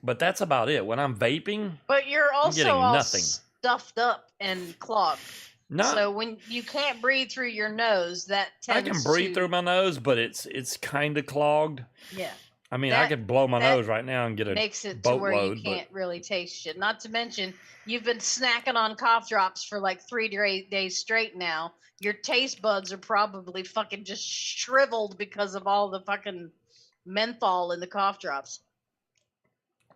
but that's about it. When I'm vaping, but you're also all nothing. Stuffed up and clogged. No. So when you can't breathe through your nose, that tends I can breathe through my nose, but it's kind of clogged. Yeah. I mean, I could blow my nose right now and get a makes it to where you can't really taste shit. Not to mention, you've been snacking on cough drops for like 3 days straight now. Your taste buds are probably fucking just shriveled because of all the fucking menthol in the cough drops.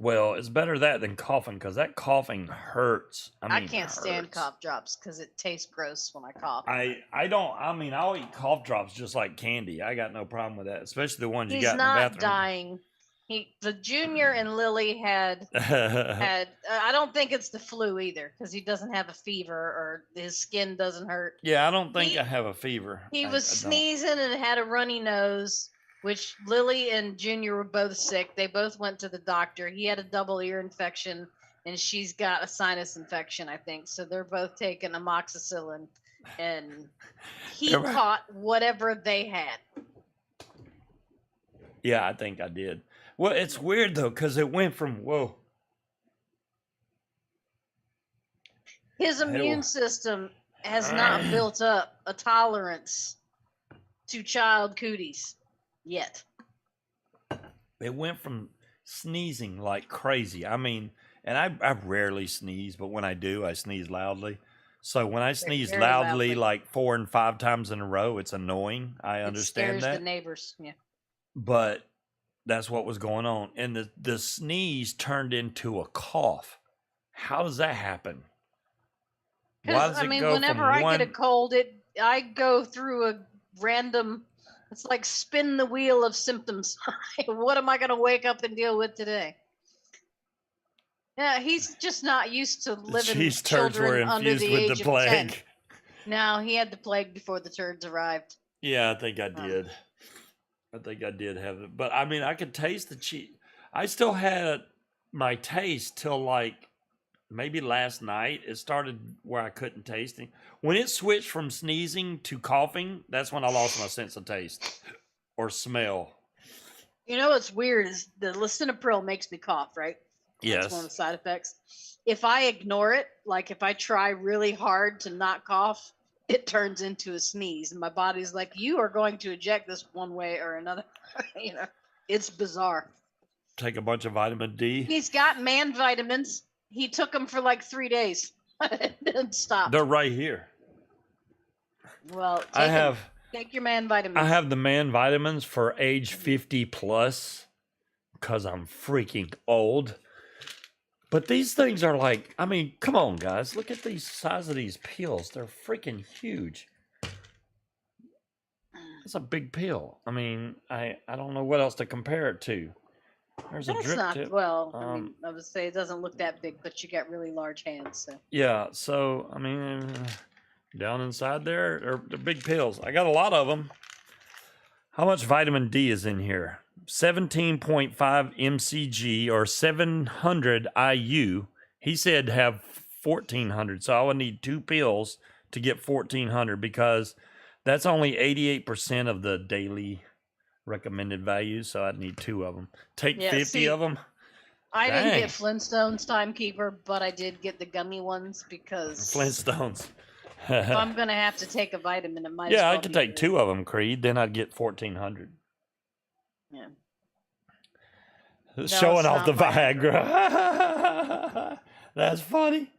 Well, it's better that than coughing, because that coughing hurts. I can't stand cough drops because it tastes gross when I cough. I'll eat cough drops just like candy. I got no problem with that, especially the ones you got in the bathroom. He's not dying. The Junior and Lily had I don't think it's the flu either, because he doesn't have a fever or his skin doesn't hurt. Yeah, I don't think I have a fever. He was sneezing and had a runny nose, which Lily and Junior were both sick. They both went to the doctor. He had a double ear infection, and she's got a sinus infection, I think. So they're both taking amoxicillin, and he caught whatever they had. Yeah, I think I did. Well, it's weird, though, because it went from, whoa. His immune system has not built up a tolerance to child cooties yet. It went from sneezing like crazy. I mean, and I rarely sneeze, but when I do, I sneeze loudly. So when I sneeze loudly like 4 and 5 times in a row, it's annoying. I understand that. The neighbors, yeah. But that's what was going on. And the sneeze turned into a cough. How does that happen? Why does it go whenever I get a cold, I go through a random, it's like spin the wheel of symptoms. What am I going to wake up and deal with today? Yeah, he's just not used to living with children under the age of 10. No, he had the plague before the turds arrived. Yeah, I think I did. I think I did have it. But, I mean, I could taste the cheese. I still had my taste till, like, maybe last night. It started where I couldn't taste it. When it switched from sneezing to coughing, that's when I lost my sense of taste or smell. You know what's weird is the lisinopril makes me cough, right? Yes. That's one of the side effects. If I ignore it, like if I try really hard to not cough, it turns into a sneeze. And my body's like, you are going to eject this one way or another. It's bizarre. Take a bunch of vitamin D. He's got man vitamins. He took them for like 3 days. And stopped. They're right here. Well, take your man vitamins. I have the man vitamins for age 50 plus because I'm freaking old. But these things are like, I mean, come on, guys. Look at the size of these pills. They're freaking huge. It's a big pill. I mean, I don't know what else to compare it to. There's a drip tip. Well, I mean, I would say it doesn't look that big, but you got really large hands. So. Yeah, so, I mean, down inside there are big pills. I got a lot of them. How much vitamin D is in here? 17.5 mcg or 700 IU. He said have 1400, so I would need 2 pills to get 1400 because that's only 88% of the daily recommended values, so I'd need 2 of them. Take 50 of them. I didn't get Flintstones Timekeeper, but I did get the gummy ones because Flintstones. If I'm gonna have to take a vitamin, it might. Yeah, I could take 2 of them, Creed. Then I'd get 1400. Yeah. Showing it's off the not Viagra. That's funny.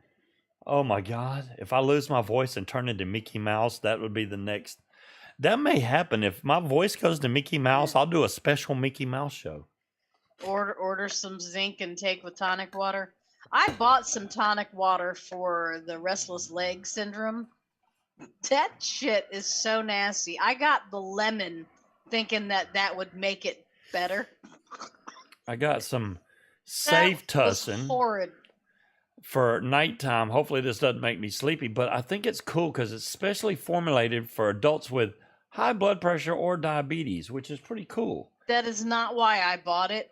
Oh my God. If I lose my voice and turn into Mickey Mouse, that would be the next. That may happen. If my voice goes to Mickey Mouse, I'll do a special Mickey Mouse show. Order some zinc and take with tonic water. I bought some tonic water for the restless leg syndrome. That shit is so nasty. I got the lemon thinking that would make it better. I got some That safe was tussin horrid. for nighttime. Hopefully this doesn't make me sleepy, but I think it's cool because it's specially formulated for adults with high blood pressure or diabetes, which is pretty cool. That is not why I bought it.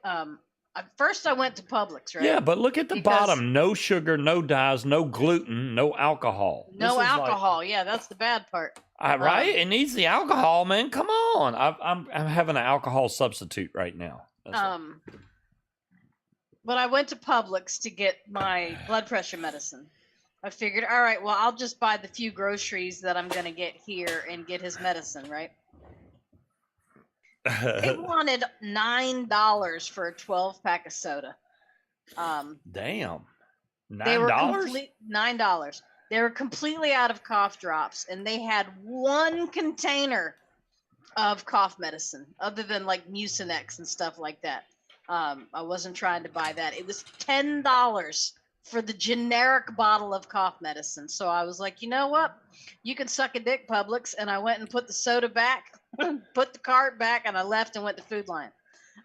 First I went to Publix, right? Yeah, but look at the Because- bottom. No sugar, no dyes, no gluten, no alcohol. No This is like- alcohol. Yeah, that's the bad part. right? It needs the alcohol, man. Come on. I'm having an alcohol substitute right now. That's all. But I went to Publix to get my blood pressure medicine. I figured, all right, well, I'll just buy the few groceries that I'm going to get here and get his medicine, right? They wanted $9 for a 12-pack of soda. Damn. They were $9? $9. They were completely out of cough drops, and they had one container of cough medicine, other than like Mucinex and stuff like that. I wasn't trying to buy that. It was $10 for the generic bottle of cough medicine. So I was like, you know what? You can suck a dick, Publix. And I went and put the soda back, put the cart back, and I left and went to Food Lion.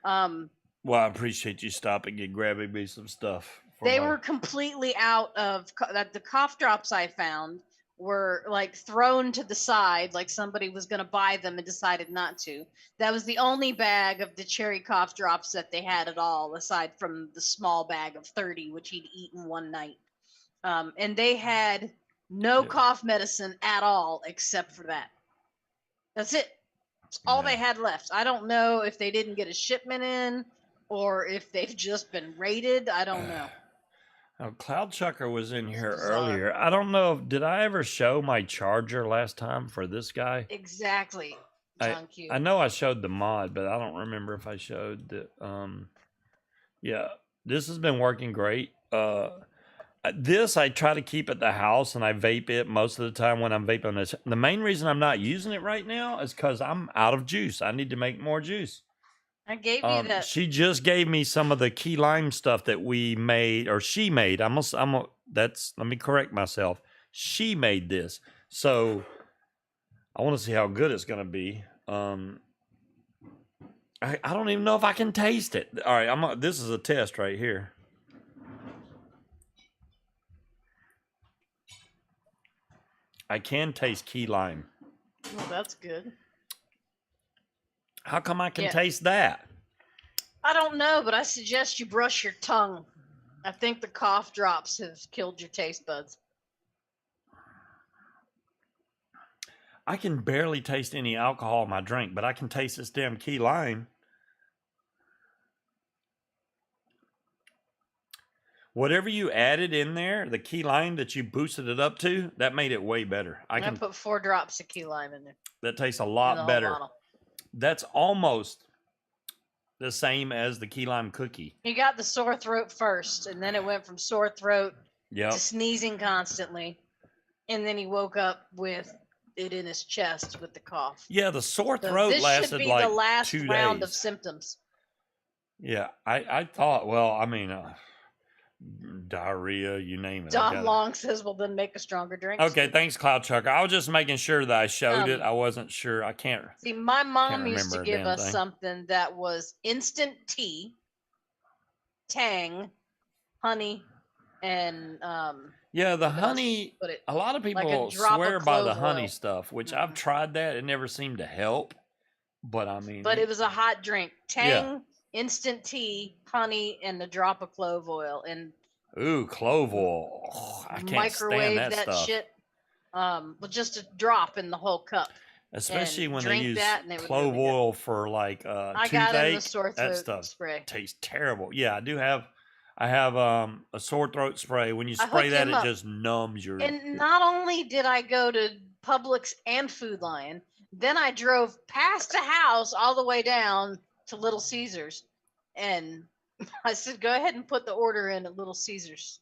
Well, I appreciate you stopping and grabbing me some stuff. They were completely out of the cough drops I found were like thrown to the side, like somebody was going to buy them and decided not to. That was the only bag of the cherry cough drops that they had at all, aside from the small bag of 30, which he'd eaten one night. And they had no cough medicine at all except for that. That's it. It's all they had left. I don't know if they didn't get a shipment in or if they've just been raided. I don't know. Now, Cloud Chucker was in here Bizarre. earlier. I don't know. Did I ever show my charger last time for this guy? Exactly, John Q. I know I showed the mod, but I don't remember if I showed the. Yeah, this has been working great. This I try to keep at the house, and I vape it most of the time when I'm vaping this. The main reason I'm not using it right now is because I'm out of juice. I need to make more juice. I gave you that. She just gave me some of the key lime stuff that we made, or she made. Let me correct myself. She made this, so I want to see how good it's gonna be. I don't even know if I can taste it. All right, this is a test right here. I can taste key lime. Well, that's good. How come I can taste that? I don't know, but I suggest you brush your tongue. I think the cough drops have killed your taste buds. I can barely taste any alcohol in my drink, but I can taste this damn key lime. Whatever you added in there, the key lime that you boosted it up to, that made it way better. I put 4 drops of key lime in there. That tastes a lot better. That's almost the same as the key lime cookie. He got the sore throat first, and then it went from sore throat to sneezing constantly, and then he woke up with it in his chest with the cough. Yeah, the sore throat lasted should be like the last 2 round days. of symptoms. Yeah, I thought. Well, I mean, diarrhea, you name it. Don Long says, "Well, then make a stronger drink." Okay, thanks, Cloud Chucker. I was just making sure that I showed it. I wasn't sure. I can't. See, my mom used to remember a give damn us thing. something that was instant tea, Tang, honey, and Yeah, the what else honey. put it? A lot of Like a people drop of swear by the clove honey oil. stuff, which I've tried that. It never seemed to help. But I mean, But it was a hot drink. Tang, instant tea, honey, and a drop of clove oil, and ooh, clove oil. Oh, I can't microwave stand that stuff. shit. With just a drop in the whole cup. Especially and when they drink use that, and it would clove really good. oil for like I got it in the toothache. sore That throat stuff spray. tastes terrible. Yeah, I do have. I have a sore throat spray. When you I spray hooked that, him it up. just numbs your. And not only did I go to Publix and Food Lion, then I drove past the house all the way down to Little Caesars and I said, go ahead and put the order in at Little Caesars.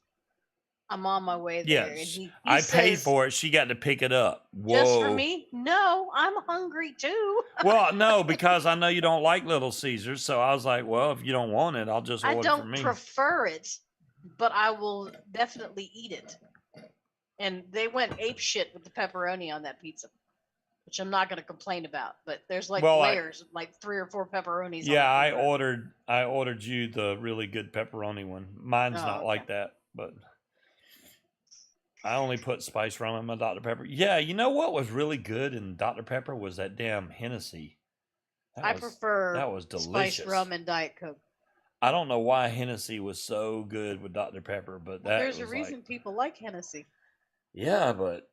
I'm on my way there. And Yes, he I paid says, for it. She got to pick it up. just for Whoa. me? No, I'm hungry too. Well, no, because I know you don't like Little Caesars, so I was like, well, if you don't want it, I'll just I order for don't me. prefer it, but I will definitely eat it. And they went ape shit with the pepperoni on that pizza, which I'm not going to complain about. But there's like Well, layers, like 3 or 4 pepperonis. Yeah, on I the pizza. ordered you the really good pepperoni one. Mine's Oh, not okay. like that, but I only put spice rum in my Dr. Pepper. Yeah, you know what was really good in Dr. Pepper was that damn Hennessy. I prefer that was delicious. spice rum and Diet Coke. I don't know why Hennessy was so good with Dr. Pepper, but that There's a was reason like, people like Hennessy. yeah, but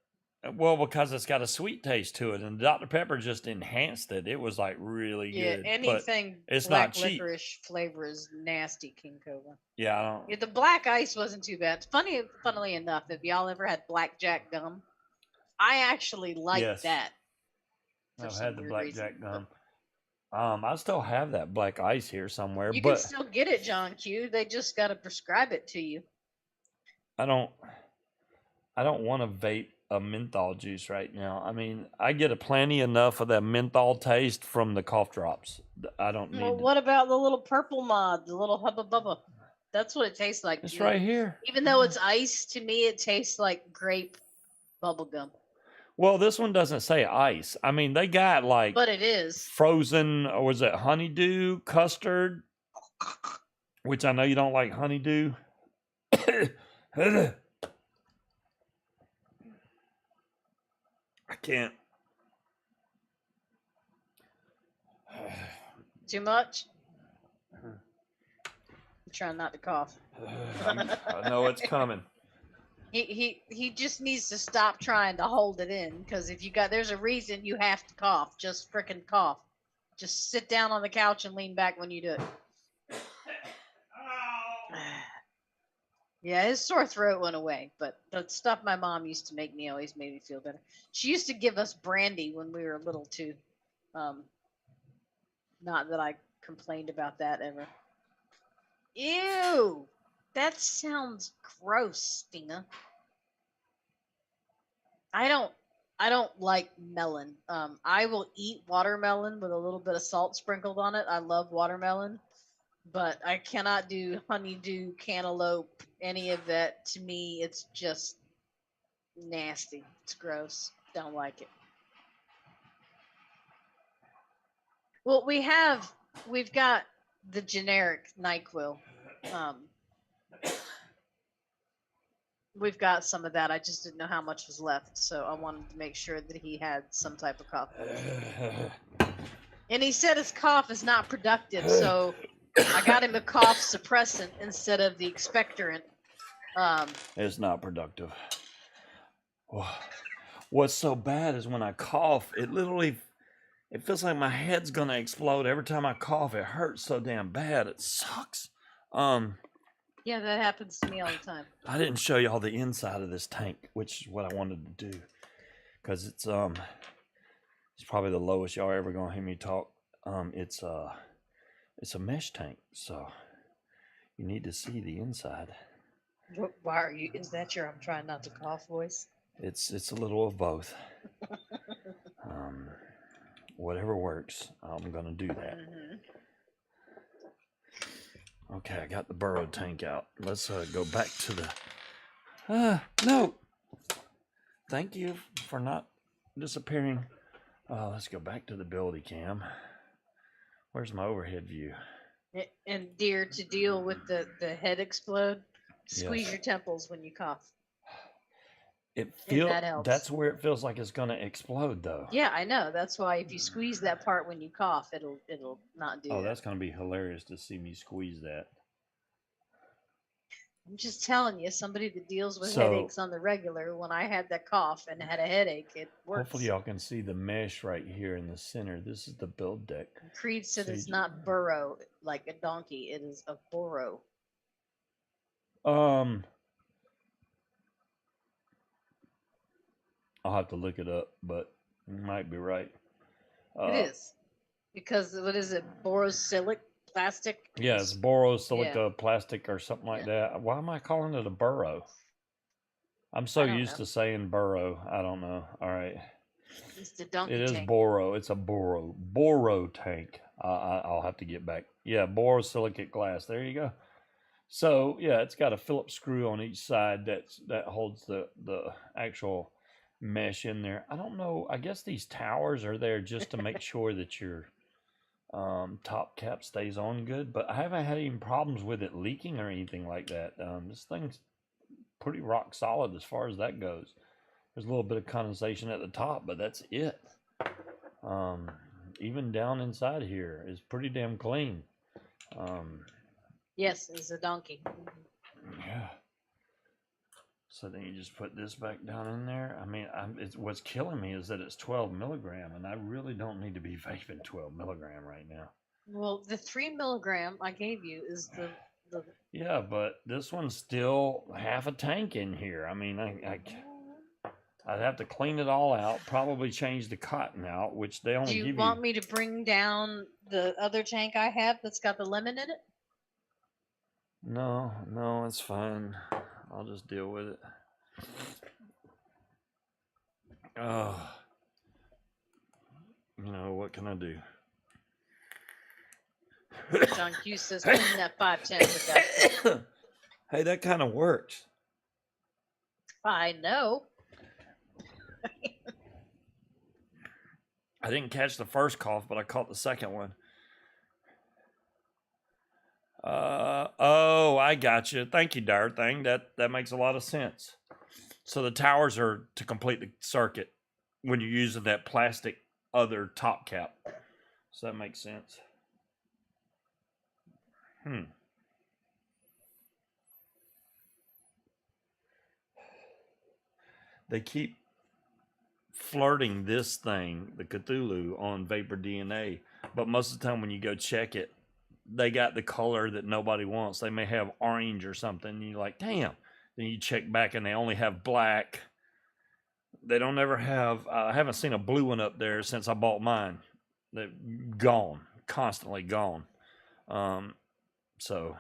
well, because it's got a sweet taste to it, and Dr. Pepper just enhanced it. It was like really Yeah, good. anything but it's black not cheap. licorice flavor is nasty, King Cobra. Yeah, I don't. Yeah, the black ice wasn't too bad. Funnily enough, if y'all ever had blackjack gum, I actually like Yes. that. I've had the blackjack reason. gum. I still have that black ice here somewhere, You but can still get it, John Q. They just got to prescribe it to you. I don't want to vape a menthol juice right now. I mean, I get a plenty enough of that menthol taste from the cough drops. I don't need. Well, what about the little purple mod, the little Hubba Bubba? That's what it tastes like. It's right here. Even though it's ice, to me it tastes like grape bubble gum. Well, this one doesn't say ice. I mean, they got like, but it is frozen, or was it honeydew custard? Which I know you don't like honeydew. I can't. Too much? I'm trying not to cough. I know it's coming. He just needs to stop trying to hold it in, because if you got, there's a reason you have to cough. Just frickin' cough. Just sit down on the couch and lean back when you do it. Yeah, his sore throat went away, but the stuff my mom used to make me always made me feel better. She used to give us brandy when we were little too. Not that I complained about that ever. Ew, that sounds gross, Stina. I don't like melon. I will eat watermelon with a little bit of salt sprinkled on it. I love watermelon, but I cannot do honeydew, cantaloupe, any of that. To me, it's just nasty. It's gross. Don't like it. Well, we've got the generic NyQuil. We've got some of that. I just didn't know how much was left, so I wanted to make sure that he had some type of cough. And he said his cough is not productive, so I got him a cough suppressant instead of the expectorant. It's not productive. What's so bad is when I cough, it feels like my head's gonna explode every time I cough. It hurts so damn bad. It sucks. Yeah, that happens to me all the time. I didn't show y'all the inside of this tank, which is what I wanted to do, because it's probably the lowest y'all ever gonna hear me talk. It's a mesh tank, so you need to see the inside. Why are you? Is that your "I'm trying not to cough" voice? It's a little of both. Whatever works, I'm gonna do that. Mm-hmm. Okay, I got the burrow tank out. Let's go back to the. No. Thank you for not disappearing. Let's go back to the buildy cam. Where's my overhead view? And dear, to deal with the head explode, squeeze Yes. your temples when you cough. That helps. That's where it feels like it's gonna explode, though. Yeah, I know. That's why if you squeeze that part when you cough, it'll not do that. Oh, that's gonna be hilarious to see me squeeze that. I'm just telling you, somebody that deals with headaches on the regular, when I had that cough and had a headache, it works. Hopefully y'all can see the mesh right here in the center. This is the build deck. Creed said it's not burrow like a donkey. It is a burrow. I'll have to look it up, but you might be right. It is. Because, what is it, borosilic plastic. Yeah, it's borosilica plastic or something like that. Why am I calling it a burrow? I'm so used to saying burrow. I don't know. All right. It's the donkey It is tank. boro. It's a boro tank. I'll have to get back. Yeah, borosilicate glass. There you go. So yeah, it's got a Phillips screw on each side that holds the actual mesh in there. I don't know. I guess these towers are there just to make sure that your top cap stays on good. But I haven't had any problems with it leaking or anything like that. This thing's pretty rock solid as far as that goes. There's a little bit of condensation at the top, but that's it. Even down inside here is pretty damn clean. Yes, it's a donkey. Yeah. So then you just put this back down in there. I mean, what's killing me is that it's 12 milligram, and I really don't need to be vaping 12 milligram right now. Well, the 3 milligram I gave you is the. Yeah, but this one's still half a tank in here. I mean, I'd have to clean it all out, probably change the cotton out, which they only give you. Do you want me to bring down the other tank I have that's got the lemon in it? No, it's fine. I'll just deal with it. You know, what can I do? John Q says, clean that 510 for God's sake. Hey, that kind of works. I know. I didn't catch the first cough, but I caught the second one. Oh, I got you. Thank you, Dire Thing. That makes a lot of sense. So the towers are to complete the circuit when you're using that plastic other top cap. So that makes sense. They keep flirting this thing, the Cthulhu, on Vapor DNA, but most of the time when you go check it, they got the color that nobody wants. They may have orange or something, and you're like, damn. Then you check back and they only have black. They don't ever have, I haven't seen a blue one up there since I bought mine. They're gone, constantly gone. So,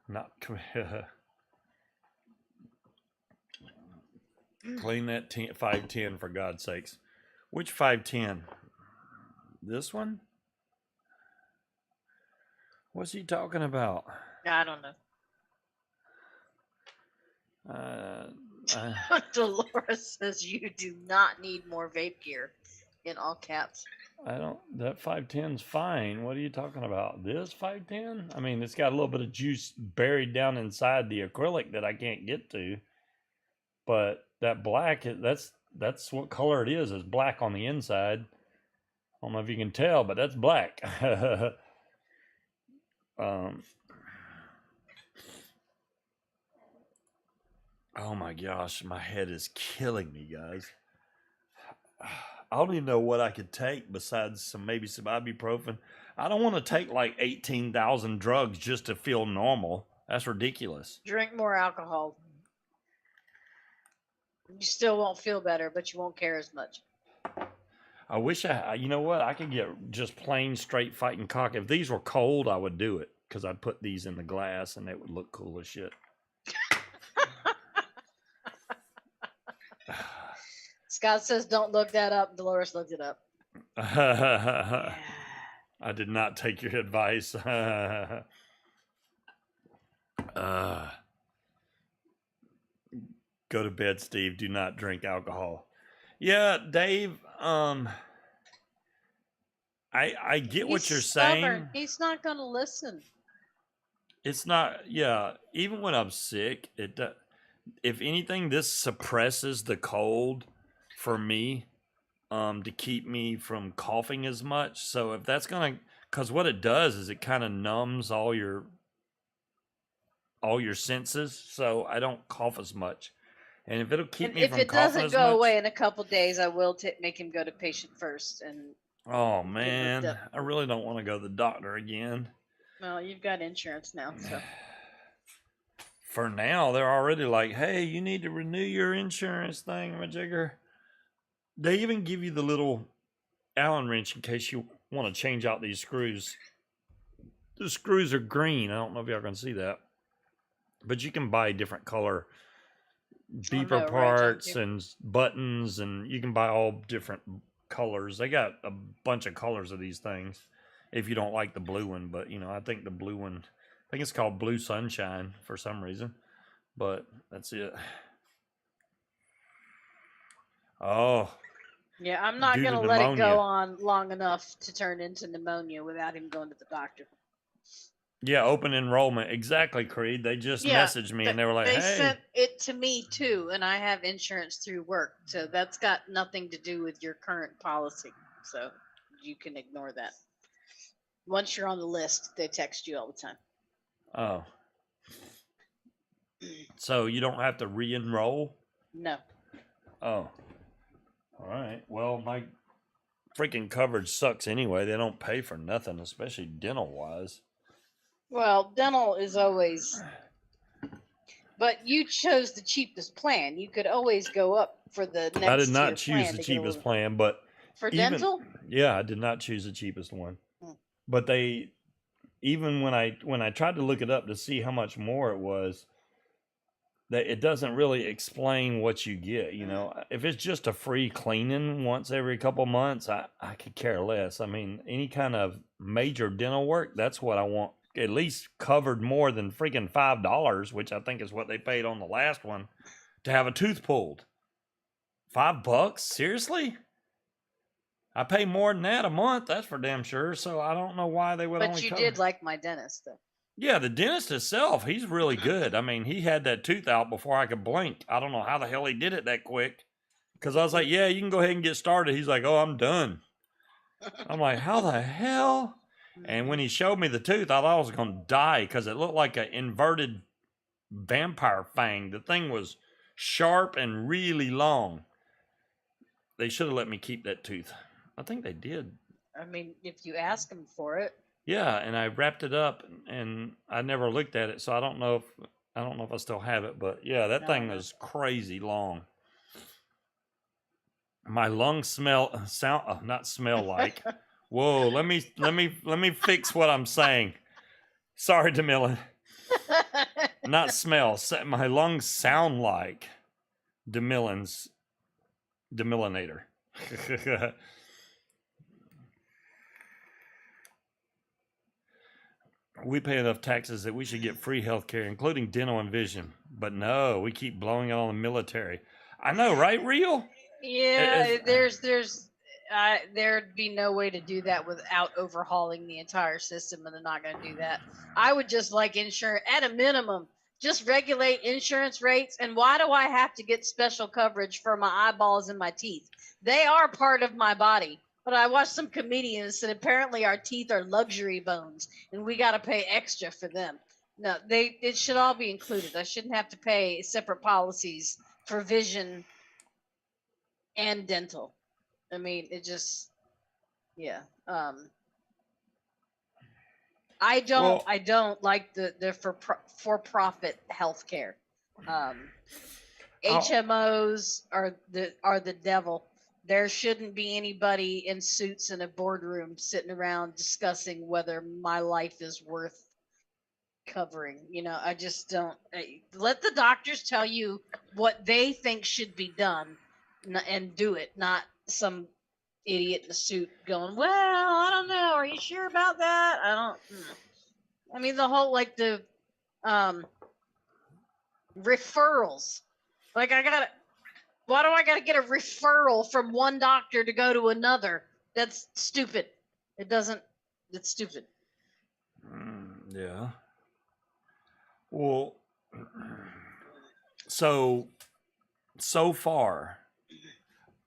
not clean that 510 for God's sakes. Which 510? This one? What's he talking about? I don't know. Dolores says you do not need more vape gear, in all caps. I don't. That 510's fine. What are you talking about? This 510? I mean, it's got a little bit of juice buried down inside the acrylic that I can't get to. But that black, that's what color it is. It's black on the inside. I don't know if you can tell, but that's black. Oh my gosh, my head is killing me, guys. I don't even know what I could take besides maybe some ibuprofen. I don't want to take like 18,000 drugs just to feel normal. That's ridiculous. Drink more alcohol. You still won't feel better, but you won't care as much. I wish you know what? I could get just plain straight fighting cock. If these were cold, I would do it because I'd put these in the glass and they would look cool as shit. Scott says, don't look that up. Dolores looked it up. I did not take your advice. Go to bed, Steve. Do not drink alcohol. Yeah, Dave, I get what you're saying. He's not going to listen. It's not, yeah, even when I'm sick, if anything, this suppresses the cold for me, to keep me from coughing as much. So if that's gonna, because what it does is it kind of numbs all your senses, so I don't cough as much. And if it'll keep me from coughing as much, if it doesn't go away in a couple days, I will make him go to patient first. And oh man, I really don't want to go to the doctor again. Well, you've got insurance now, so. For now, they're already like, hey, you need to renew your insurance thing, majigger. They even give you the little Allen wrench in case you want to change out these screws. The screws are green. I don't know if y'all can see that. But you can buy different color beeper parts and buttons, and you can buy all different colors. They got a bunch of colors of these things if you don't like the blue one. But, you know, I think the blue one, I think it's called Blue Sunshine for some reason. But that's it. Oh. Yeah, I'm not going to let it go on long enough to turn into pneumonia without him going to the doctor. Yeah, open enrollment. Exactly, Creed. They just messaged me and they were like, hey. They sent it to me too, and I have insurance through work. So that's got nothing to do with your current policy. So you can ignore that. Once you're on the list, they text you all the time. Oh. So you don't have to re-enroll? No. Oh. All right. Well, my freaking coverage sucks anyway. They don't pay for nothing, especially dental-wise. Well, dental is always... But you chose the cheapest plan. You could always go up for the next I did not choose the cheapest plan, but... For dental? Yeah, I did not choose the cheapest one. But they... Even when I tried to look it up to see how much more it was, that it doesn't really explain what you get, you know. If it's just a free cleaning once every couple months, I could care less. I mean, any kind of major dental work, that's what I want. At least covered more than freaking $5, which I think is what they paid on the last one, to have a tooth pulled. $5? Seriously? I pay more than that a month, that's for damn sure, so I don't know why they would only cover. But you did like my dentist, though. Yeah, the dentist itself, he's really good. I mean, he had that tooth out before I could blink. I don't know how the hell he did it that quick. Because I was like, yeah, you can go ahead and get started. He's like, oh, I'm done. I'm like, how the hell? And when he showed me the tooth, I thought I was going to die because it looked like an inverted vampire fang. The thing was sharp and really long. They should have let me keep that tooth. I think they did. I mean, if you ask them for it. Yeah, and I wrapped it up, and I never looked at it, so I don't know if I still have it. But yeah, that thing is crazy long. My lungs not smell like. Whoa, let me fix what I'm saying. Sorry, DeMillan. Not smell. My lungs sound like DeMillan's Demillinator. We pay enough taxes that we should get free health care, including dental and vision. But no, we keep blowing it on the military. I know, right, Real? Yeah, there'd be no way to do that without overhauling the entire system, and they're not going to do that. I would just like insurance, at a minimum, just regulate insurance rates. And why do I have to get special coverage for my eyeballs and my teeth? They are part of my body. But I watched some comedians said apparently our teeth are luxury bones, and we got to pay extra for them. No, it should all be included. I shouldn't have to pay separate policies for vision and dental. I mean, it just, yeah. I don't like the for-profit healthcare. HMOs are the devil. There shouldn't be anybody in suits in a boardroom sitting around discussing whether my life is worth covering. You know, I just don't. Let the doctors tell you what they think should be done and do it, not some idiot in a suit going, well, I don't know. Are you sure about that? I mean, the whole, like, the referrals. Like, why do I got to get a referral from one doctor to go to another? That's stupid. It's stupid. Yeah. Well, so far,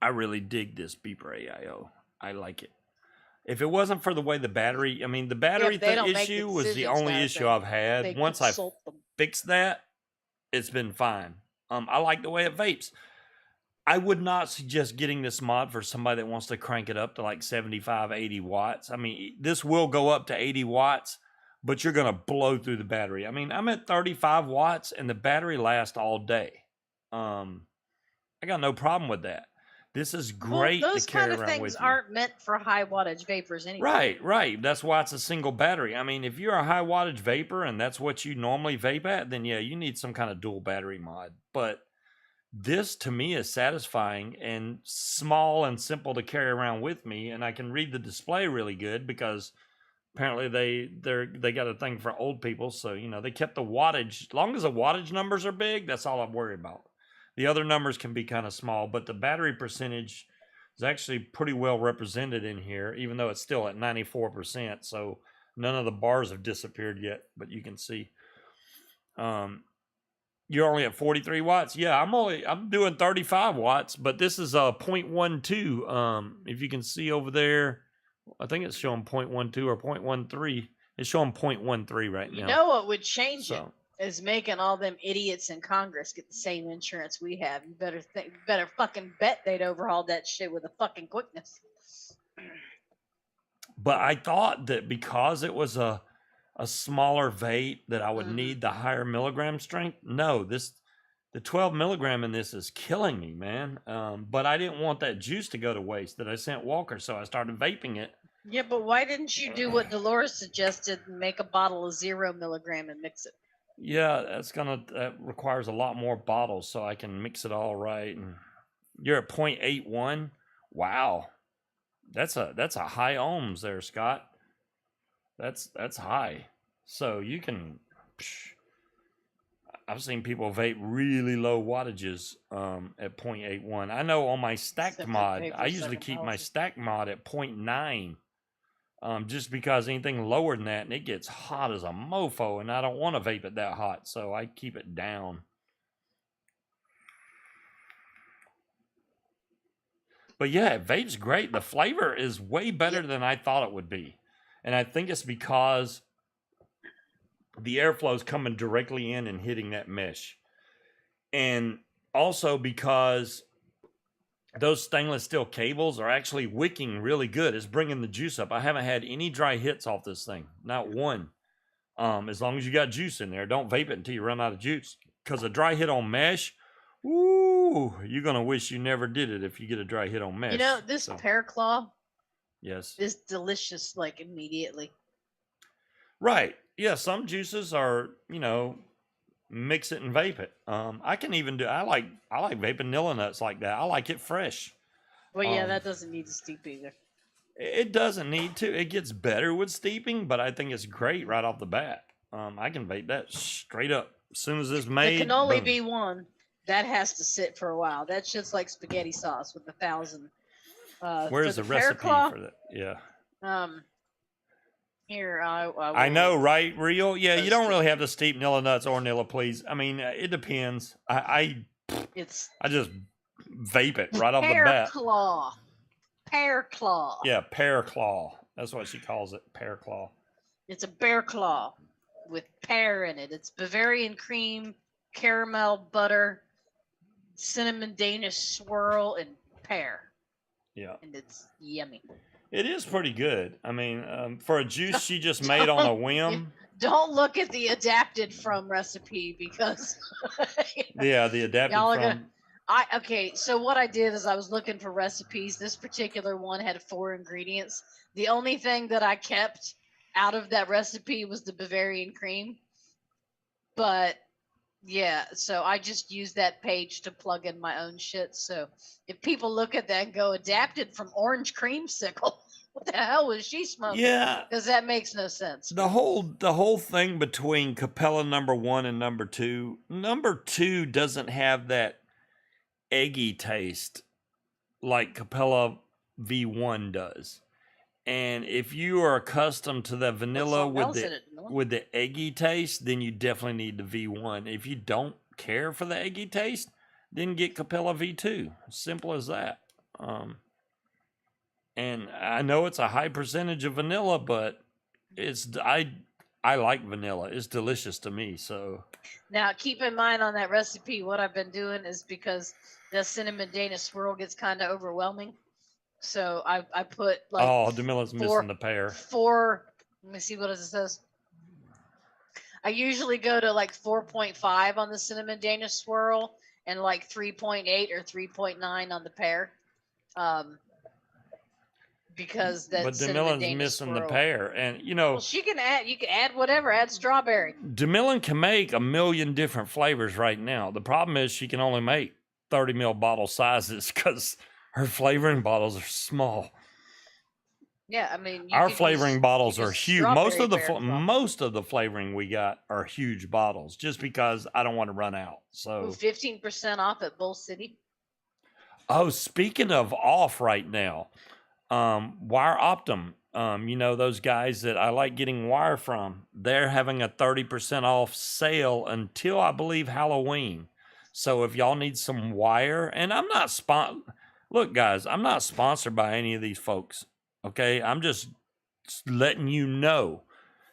I really dig this beeper AIO. I like it. If it wasn't for the way the battery, I mean, the battery issue was the only issue I've had. Once I fixed that, it's been fine. I like the way it vapes. I would not suggest getting this mod for somebody that wants to crank it up to like 75, 80 watts. I mean, this will go up to 80 watts, but you're going to blow through the battery. I mean, I'm at 35 watts and the battery lasts all day. I got no problem with that. This is Well, great those to carry kind of around things with you. aren't meant for high wattage vapors anyway. Right, right. That's why it's a single battery. I mean, if you're a high wattage vapor and that's what you normally vape at, then yeah, you need some kind of dual battery mod. But this to me is satisfying and small and simple to carry around with me, and I can read the display really good because apparently they got a thing for old people, so you know they kept the wattage. As long as the wattage numbers are big, that's all I'm worried about. The other numbers can be kind of small, but the battery percentage is actually pretty well represented in here, even though it's still at 94%. So none of the bars have disappeared yet, but you can see. You're only at 43 watts. Yeah, I'm doing 35 watts, but this is a 0.12. If you can see over there, I think it's showing 0.12 or 0.13. It's showing 0.13 right now. You know what would change it So is making all them idiots in Congress get the same insurance we have. You better fucking bet they'd overhaul that shit with a fucking quickness. but I thought that because it was a smaller vape that I would need the higher milligram strength. No, the 12 milligram in this is killing me, man. But I didn't want that juice to go to waste that I sent Walker, so I started vaping it. Yeah, but why didn't you do what Dolores suggested and make a bottle of 0 milligram and mix it? Yeah, that requires a lot more bottles, so I can mix it all right. And you're at 0.81. Wow, that's a high ohms there, Scott. That's high. So you can. I've seen people vape really low wattages at 0.81. I know on my stacked mod, I usually keep my stacked mod at 0.9. Just because anything lower than that, and it gets hot as a mofo, and I don't want to vape it that hot, so I keep it down. But yeah, vape's great. The flavor is way better than I thought it would be. And I think it's because the airflow is coming directly in and hitting that mesh. And also because those stainless steel cables are actually wicking really good. It's bringing the juice up. I haven't had any dry hits off this thing. Not one. As long as you got juice in there. Don't vape it until you run out of juice. Because a dry hit on mesh, ooh, you're going to wish you never did it if you get a dry hit on mesh. You know, this pear claw is delicious, like, immediately. Right. Yeah, some juices are, mix it and vape it. I can even do. I like vaping vanilla nuts like that. I like it fresh. Well, yeah, that doesn't need to steep either. It doesn't need to. It gets better with steeping, but I think it's great right off the bat. I can vape that straight up as soon as it's made. It can only be one. That has to sit for a while. That shit's like spaghetti sauce with 1,000. Where's the recipe for that? Yeah. Here, I know, right? Real? Yeah, you don't really have to steep Nilla nuts or Nilla, please. I mean, it depends. I just vape it right off the bat. Pear claw. Yeah, pear claw. That's what she calls it, pear claw. It's a bear claw with pear in it. It's Bavarian cream, caramel, butter, cinnamon Danish swirl, and pear. Yeah. And it's yummy. It is pretty good. I mean, for a juice she just made on a whim. Don't look at the adapted from recipe because. Yeah, the adapted from. Okay, so what I did is I was looking for recipes. This particular one had 4 ingredients. The only thing that I kept out of that recipe was the Bavarian cream. But yeah, so I just used that page to plug in my own shit. So if people look at that and go adapted from orange creamsicle, what the hell was she smoking? Yeah, because that makes no sense. The whole thing between Capella number 1 and number 2. Number 2 doesn't have that eggy taste like Capella V1 does. And if you are accustomed to the vanilla with the eggy taste, then you definitely need the V1. If you don't care for the eggy taste, then get Capella V2. Simple as that. And I know it's a high percentage of vanilla, but I like vanilla. It's delicious to me. So now keep in mind on that recipe, what I've been doing is because the cinnamon Danish swirl gets kind of overwhelming. So I put like Damila's missing the pear. 4. Let me see what it says. I usually go to like 4.5 on the cinnamon Danish swirl and like 3.8 or 3.9 on the pear. Because that's But cinnamon DeMillen's Danish missing the swirl. pear, and Well, she can add. You can add whatever. Add strawberry. DeMillen can make 1,000,000 different flavors right now. The problem is she can only make 30 ml bottle sizes because her flavoring bottles are small. Yeah, I mean, Our flavoring bottles are huge. Most of the flavoring we got are huge bottles, just because I don't want to run out. So 15% off at Bull City. Oh, speaking of off right now, Wire Optum, you know, those guys that I like getting wire from, they're having a 30% off sale until I believe Halloween. So if y'all need some wire, and I'm not look, guys, I'm not sponsored by any of these folks. Okay, I'm just letting you know.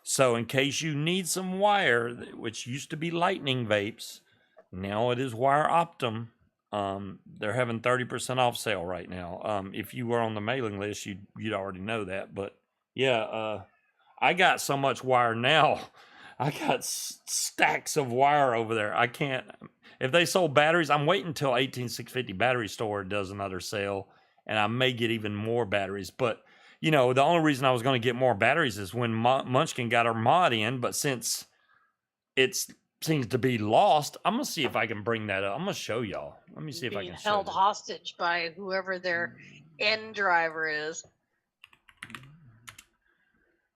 So in case you need some wire, which used to be Lightning Vapes, now it is Wire Optum. They're having 30% off sale right now. If you were on the mailing list, you'd already know that. But yeah, I got so much wire now. I got stacks of wire over there. I can't. If they sold batteries, I'm waiting until 18650 Battery Store does another sale, and I may get even more batteries. But you know, the only reason I was going to get more batteries is when Munchkin got her mod in. But since it's seems to be lost, I'm gonna see if I can bring that up. I'm gonna show y'all. Let me see if I can show held hostage by whoever their end driver is.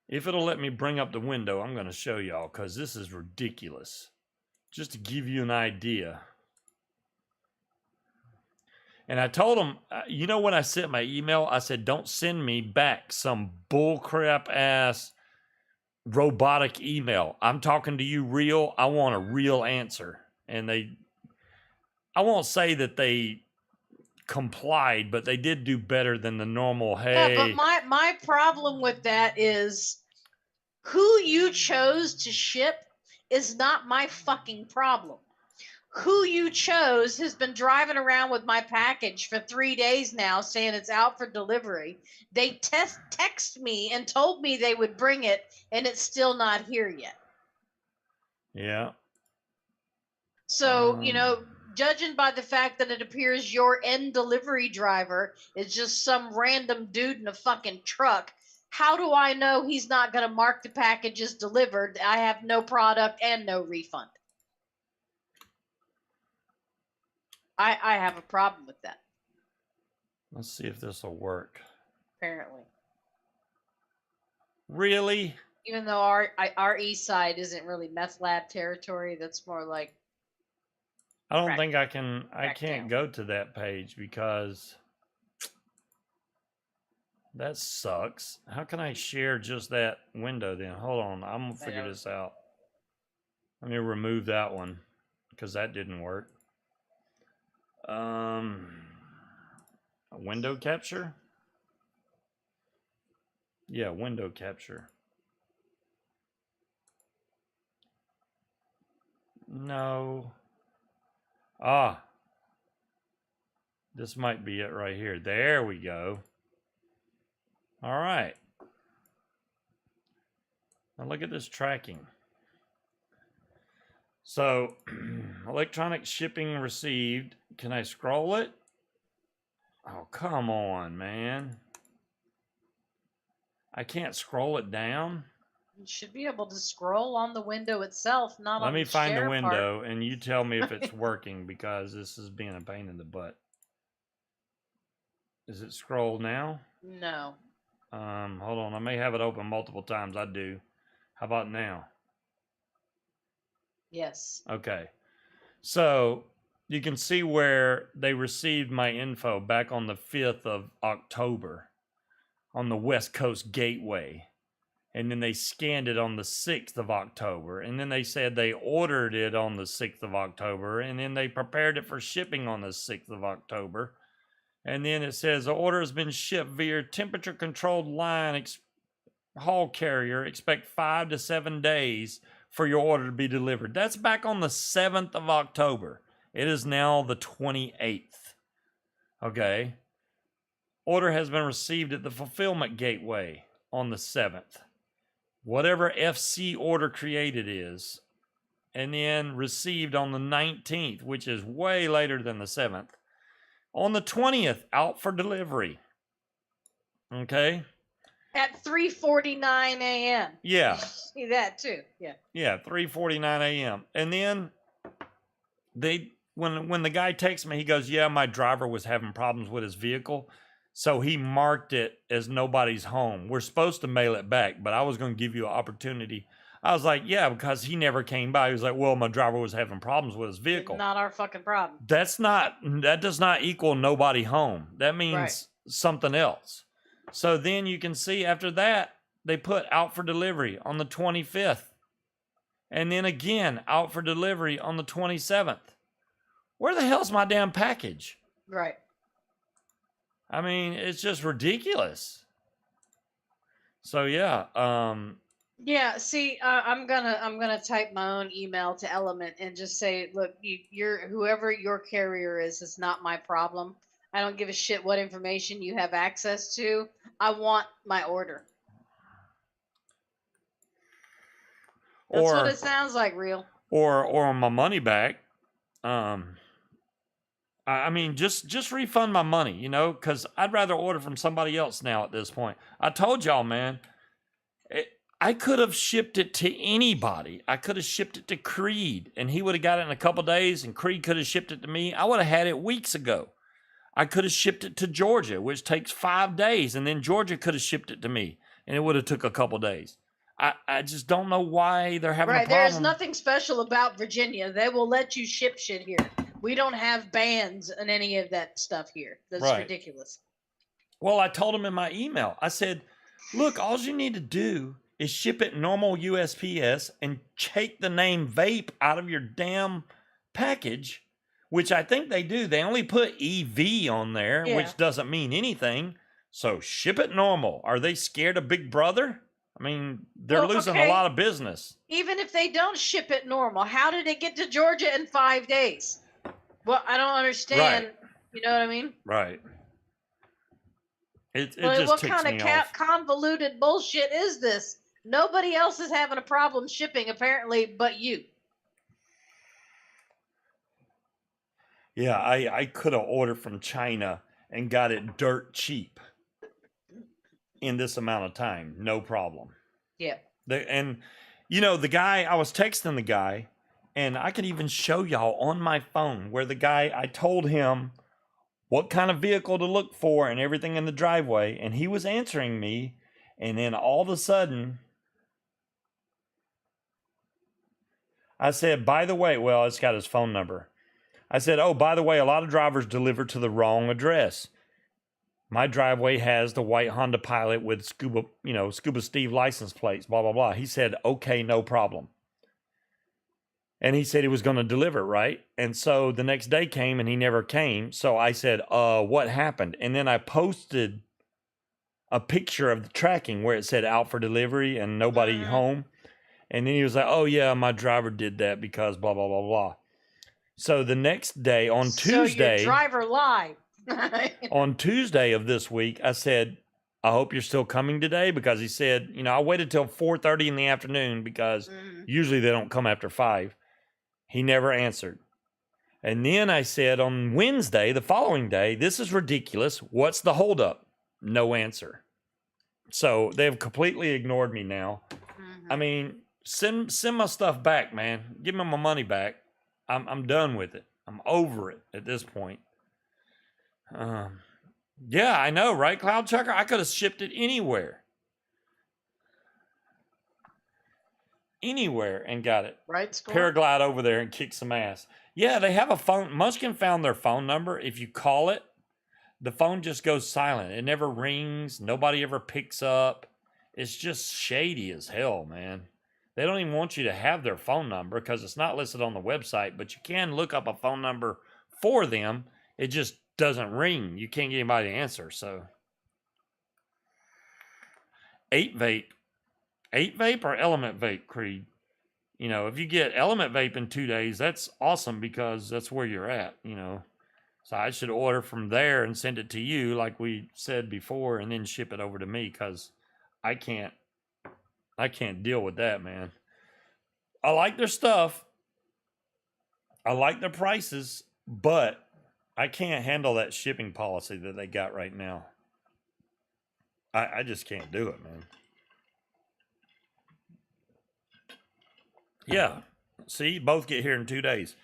If it'll let me bring up the window, I'm gonna show y'all because this is ridiculous. Just to give you an idea. And I told them, you know, when I sent my email, I said, don't send me back some bullcrap ass robotic email. I'm talking to you real. I want a real answer. And I won't say that they complied, but they did do better than the normal. Hey, yeah, but my problem with that is who you chose to ship is not my fucking problem. Who you chose has been driving around with my package for 3 days now saying it's out for delivery. They text me and told me they would bring it, and it's still not here yet. Yeah. So, you know, judging by the fact that it appears your end delivery driver is just some random dude in a fucking truck, how do I know he's not going to mark the package as delivered? I have no product and no refund. I have a problem with that. Let's see if this will work. Apparently. Really? Even though our east side isn't really meth lab territory, that's more like. I don't think I can. I can't go to that page because that sucks. How can I share just that window then? Hold on. I'm going to figure this out. Let me remove that one because that didn't work. Window capture? Yeah, window capture. No. This might be it right here. There we go. All right. Now look at this tracking. So, electronic shipping received. Can I scroll it? Oh, come on, man. I can't scroll it down. You should be able to scroll on the window itself, not Let on me the find the share window, part. and you tell me if it's working because this is being a pain in the butt. Is it scrolled now? No. Hold on. I may have it open multiple times. I do. How about now? Yes. Okay. So you can see where they received my info back on the 5th of October on the West Coast Gateway. And then they scanned it on the 6th of October. And then they said they ordered it on the 6th of October. And then they prepared it for shipping on the 6th of October. And then it says the order has been shipped via temperature controlled line haul carrier. Expect 5 to 7 days for your order to be delivered. That's back on the 7th of October. It is now the 28th. Okay. Order has been received at the fulfillment gateway on the 7th. Whatever FC order created is. And then received on the 19th, which is way later than the 7th. On the 20th, out for delivery. Okay. At 3:49 a.m. Yeah. Did you see that too? Yeah. Yeah, 3:49 a.m. And then when the guy texts me, he goes, "Yeah, my driver was having problems with his vehicle." So he marked it as nobody's home. We're supposed to mail it back, but I was going to give you an opportunity. I was like, yeah, because he never came by. He was like, well, my driver was having problems with his vehicle. Not our fucking problem. That does not equal nobody home. That means something else. So then you can see after that, they put out for delivery on the 25th. And then again, out for delivery on the 27th. Where the hell's my damn package? Right. I mean, it's just ridiculous. So yeah, yeah. See, I'm gonna type my own email to Element and just say, look, you're whoever your carrier is not my problem. I don't give a shit what information you have access to. I want my order. That's what it sounds like, real. Or my money back. I mean, just refund my money, you know, because I'd rather order from somebody else now at this point. I told y'all, man, I could have shipped it to anybody. I could have shipped it to Creed, and he would have got it in a couple days, and Creed could have shipped it to me. I would have had it weeks ago. I could have shipped it to Georgia, which takes 5 days, and then Georgia could have shipped it to me, and it would have took a couple days. I just don't know why they're having a problem. There's nothing special about Virginia. They will let you ship shit here. We don't have bans and any of that stuff here. That's ridiculous. Well, I told him in my email, I said, look, all you need to do is ship it normal USPS and take the name vape out of your damn package, which I think they do. They only put EV on there, which doesn't mean anything. So ship it normal. Are they scared of Big Brother? I mean, they're losing a lot of business. Even if they don't ship it normal, how did it get to Georgia in 5 days? Well, I don't understand. Right. You know what I mean? Right. It just what ticks kind me of off. Convoluted bullshit is this? Nobody else is having a problem shipping, apparently, but you. Yeah, I could have ordered from China and got it dirt cheap in this amount of time. No problem. Yeah. And, you know, I was texting the guy, and I could even show y'all on my phone where I told him what kind of vehicle to look for and everything in the driveway, and he was answering me, and then all of a sudden, I said, by the way, well, it's got his phone number. I said, oh, by the way, a lot of drivers deliver to the wrong address. My driveway has the white Honda Pilot with Scuba, Scuba Steve license plates, blah, blah, blah. He said, okay, no problem. And he said he was going to deliver, right? And so the next day came and he never came. So I said, what happened? And then I posted a picture of the tracking where it said out for delivery and nobody home. And then he was like, oh, yeah, my driver did that because blah, blah, blah, blah. So the next day on Tuesday. So your driver lied. On Tuesday of this week, I said, I hope you're still coming today, because he said, I waited till 4:30 in the afternoon because usually they don't come after 5. He never answered. And then I said on Wednesday, the following day, this is ridiculous. What's the holdup? No answer. So they've completely ignored me now. I mean, send my stuff back, man. Give me my money back. I'm done with it. I'm over it at this point. Yeah, I know, right, Cloud Chucker? I could have shipped it anywhere. Anywhere and got it. Right, Score? Paraglide over there and kick some ass. Yeah, they have a phone. Munchkin found their phone number. If you call it, the phone just goes silent. It never rings. Nobody ever picks up. It's just shady as hell, man. They don't even want you to have their phone number because it's not listed on the website, but you can look up a phone number for them. It just doesn't ring. You can't get anybody to answer. So 8 vape or Element vape, Creed? If you get Element vape in 2 days, that's awesome because that's where you're at, So I should order from there and send it to you like we said before, and then ship it over to me because I can't deal with that, man. I like their stuff. I like their prices, but I can't handle that shipping policy that they got right now. I just can't do it, man. Yeah. See, both get here in 2 days.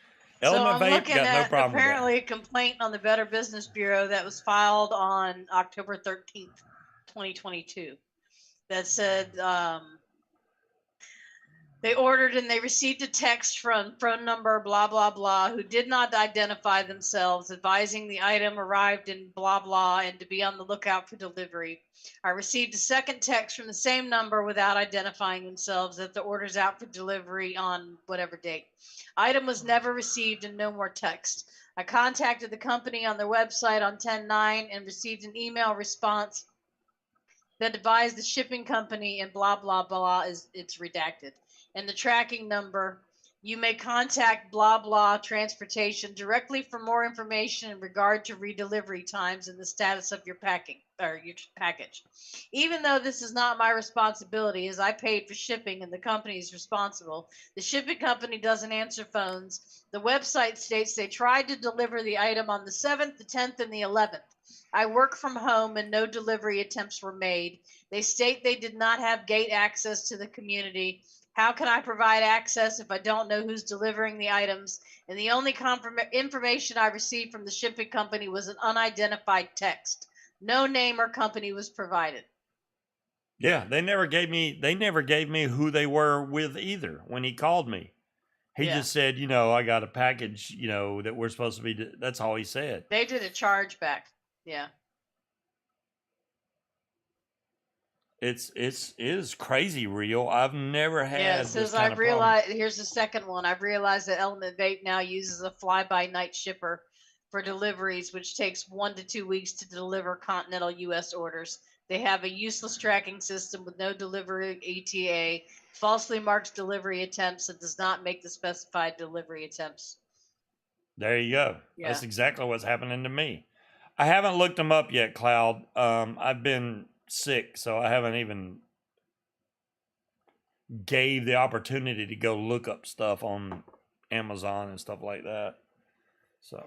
Element so I'm Vape looking got no at problem with that. apparently a complaint on the Better Business Bureau that was filed on October 13th, 2022, that said they ordered and they received a text from phone number blah blah blah who did not identify themselves, advising the item arrived in blah blah and to be on the lookout for delivery. I received a second text from the same number without identifying themselves that the order's out for delivery on whatever date. Item was never received and no more text. I contacted the company on their website on 10/9 and received an email response that advised the shipping company and blah blah blah is it's redacted. And the tracking number, you may contact blah blah transportation directly for more information in regard to redelivery times and the status of your packing or your package. Even though this is not my responsibility, as I paid for shipping and the company is responsible, the shipping company doesn't answer phones. The website states they tried to deliver the item on the 7th, the 10th, and the 11th. I work from home and no delivery attempts were made. They state they did not have gate access to the community. How can I provide access if I don't know who's delivering the items? And the only information I received from the shipping company was an unidentified text. No name or company was provided. Yeah, they never gave me who they were with either when he called me. He just said, I got a package, that we're supposed to be. That's all he said. They did a chargeback. Yeah. It is crazy real. I've never had. Yeah, it says I've realized. Here's the second one. I've realized that Element Vape now uses a fly-by-night shipper for deliveries, which takes 1 to 2 weeks to deliver continental U.S. orders. They have a useless tracking system with no delivery ETA, falsely marks delivery attempts, and does not make the specified delivery attempts. There you go. Yeah. That's exactly what's happening to me. I haven't looked them up yet, Cloud. I've been sick, so I haven't even gave the opportunity to go look up stuff on Amazon and stuff like that. So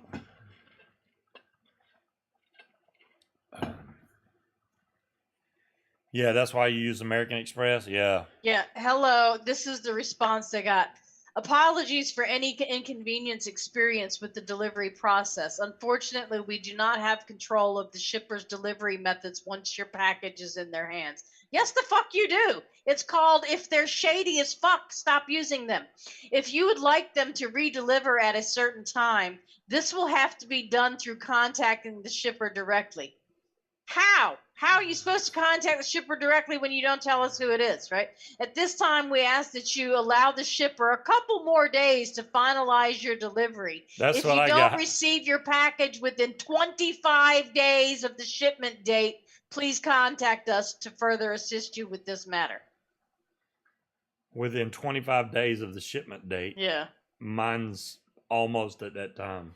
yeah, that's why you use American Express. Yeah. Yeah. Hello. This is the response they got. Apologies for any inconvenience experienced with the delivery process. Unfortunately, we do not have control of the shipper's delivery methods once your package is in their hands. Yes, the fuck you do. It's called, if they're shady as fuck, stop using them. If you would like them to redeliver at a certain time, this will have to be done through contacting the shipper directly. How are you supposed to contact the shipper directly when you don't tell us who it is, right? At this time, we ask that you allow the shipper a couple more days to finalize your delivery. That's if what you I don't got. receive your package within 25 days of the shipment date, please contact us to further assist you with this matter. Within 25 days of the shipment date. Yeah. Mine's almost at that time.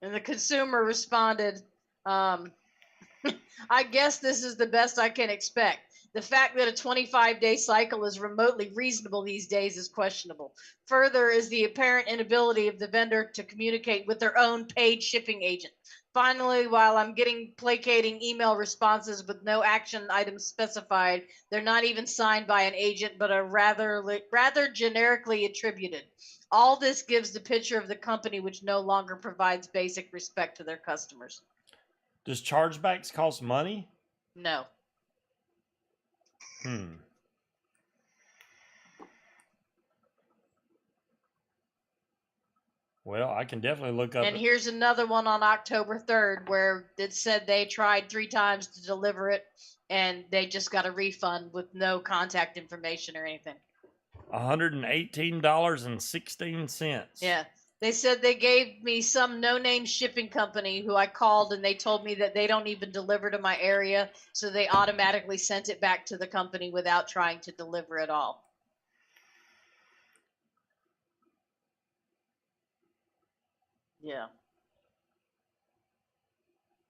And the consumer responded, I guess this is the best I can expect. The fact that a 25-day cycle is remotely reasonable these days is questionable. Further is the apparent inability of the vendor to communicate with their own paid shipping agent. Finally, while I'm getting placating email responses with no action items specified, they're not even signed by an agent, but are rather generically attributed. All this gives the picture of the company which no longer provides basic respect to their customers. Does chargebacks cost money? No. Well, I can definitely look up. And here's another one on October 3rd where it said they tried 3 times to deliver it and they just got a refund with no contact information or anything. $118.16. Yeah. They said they gave me some no-name shipping company who I called and they told me that they don't even deliver to my area, so they automatically sent it back to the company without trying to deliver at all. Yeah.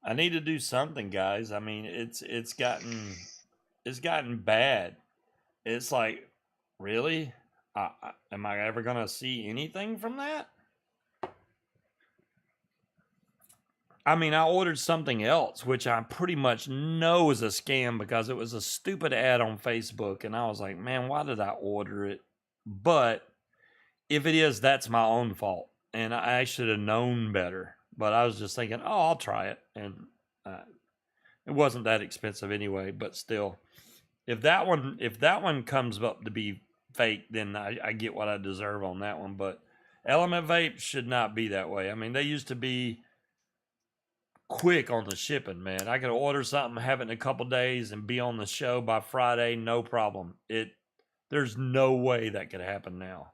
I need to do something, guys. I mean, it's gotten bad. It's like, really? Am I ever gonna see anything from that? I mean, I ordered something else, which I pretty much know is a scam because it was a stupid ad on Facebook. And I was like, man, why did I order it? But if it is, that's my own fault. And I should have known better. But I was just thinking, oh, I'll try it. And it wasn't that expensive anyway. But still, if that one comes up to be fake, then I get what I deserve on that one. But Element Vape should not be that way. I mean, they used to be quick on the shipping, man. I could order something, have it in a couple days, and be on the show by Friday, no problem. There's no way that could happen now.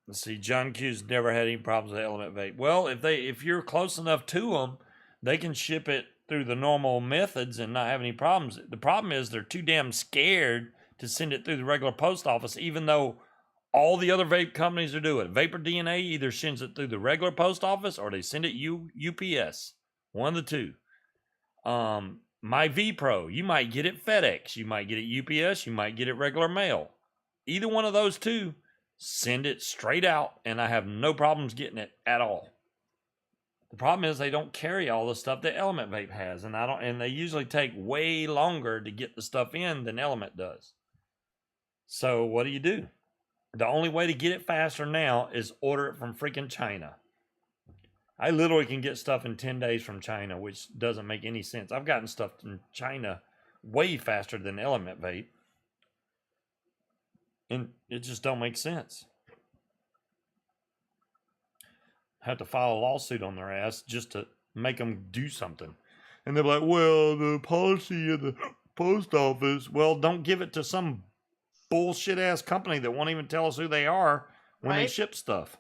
Let's see, John Q's never had any problems with Element Vape. Well, if you're close enough to them, they can ship it through the normal methods and not have any problems. The problem is they're too damn scared to send it through the regular post office, even though all the other vape companies are doing it. Vapor DNA either sends it through the regular post office or they send it UPS. One of the two. My V Pro, you might get it FedEx, you might get it UPS, you might get it regular mail. Either one of those two, send it straight out, and I have no problems getting it at all. The problem is they don't carry all the stuff that Element Vape has, and they usually take way longer to get the stuff in than Element does. So what do? The only way to get it faster now is order it from freaking China. I literally can get stuff in 10 days from China, which doesn't make any sense. I've gotten stuff from China way faster than Element Vape. And it just don't make sense. Have to file a lawsuit on their ass just to make them do something. And they're like, well, the policy of the post office, well, don't give it to some bullshit ass company that won't even tell us who they are when they ship stuff.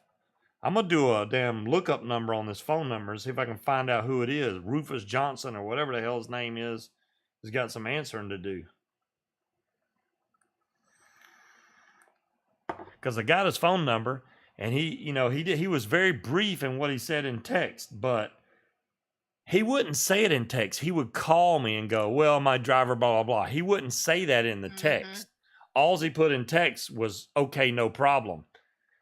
I'm gonna do a damn lookup number on this phone number and see if I can find out who it is. Rufus Johnson or whatever the hell his name is has got some answering to do. Because I got his phone number and he was very brief in what he said in text, but he wouldn't say it in text. He would call me and go, well, my driver, blah, blah, blah. He wouldn't say that in the text. All he put in text was, okay, no problem,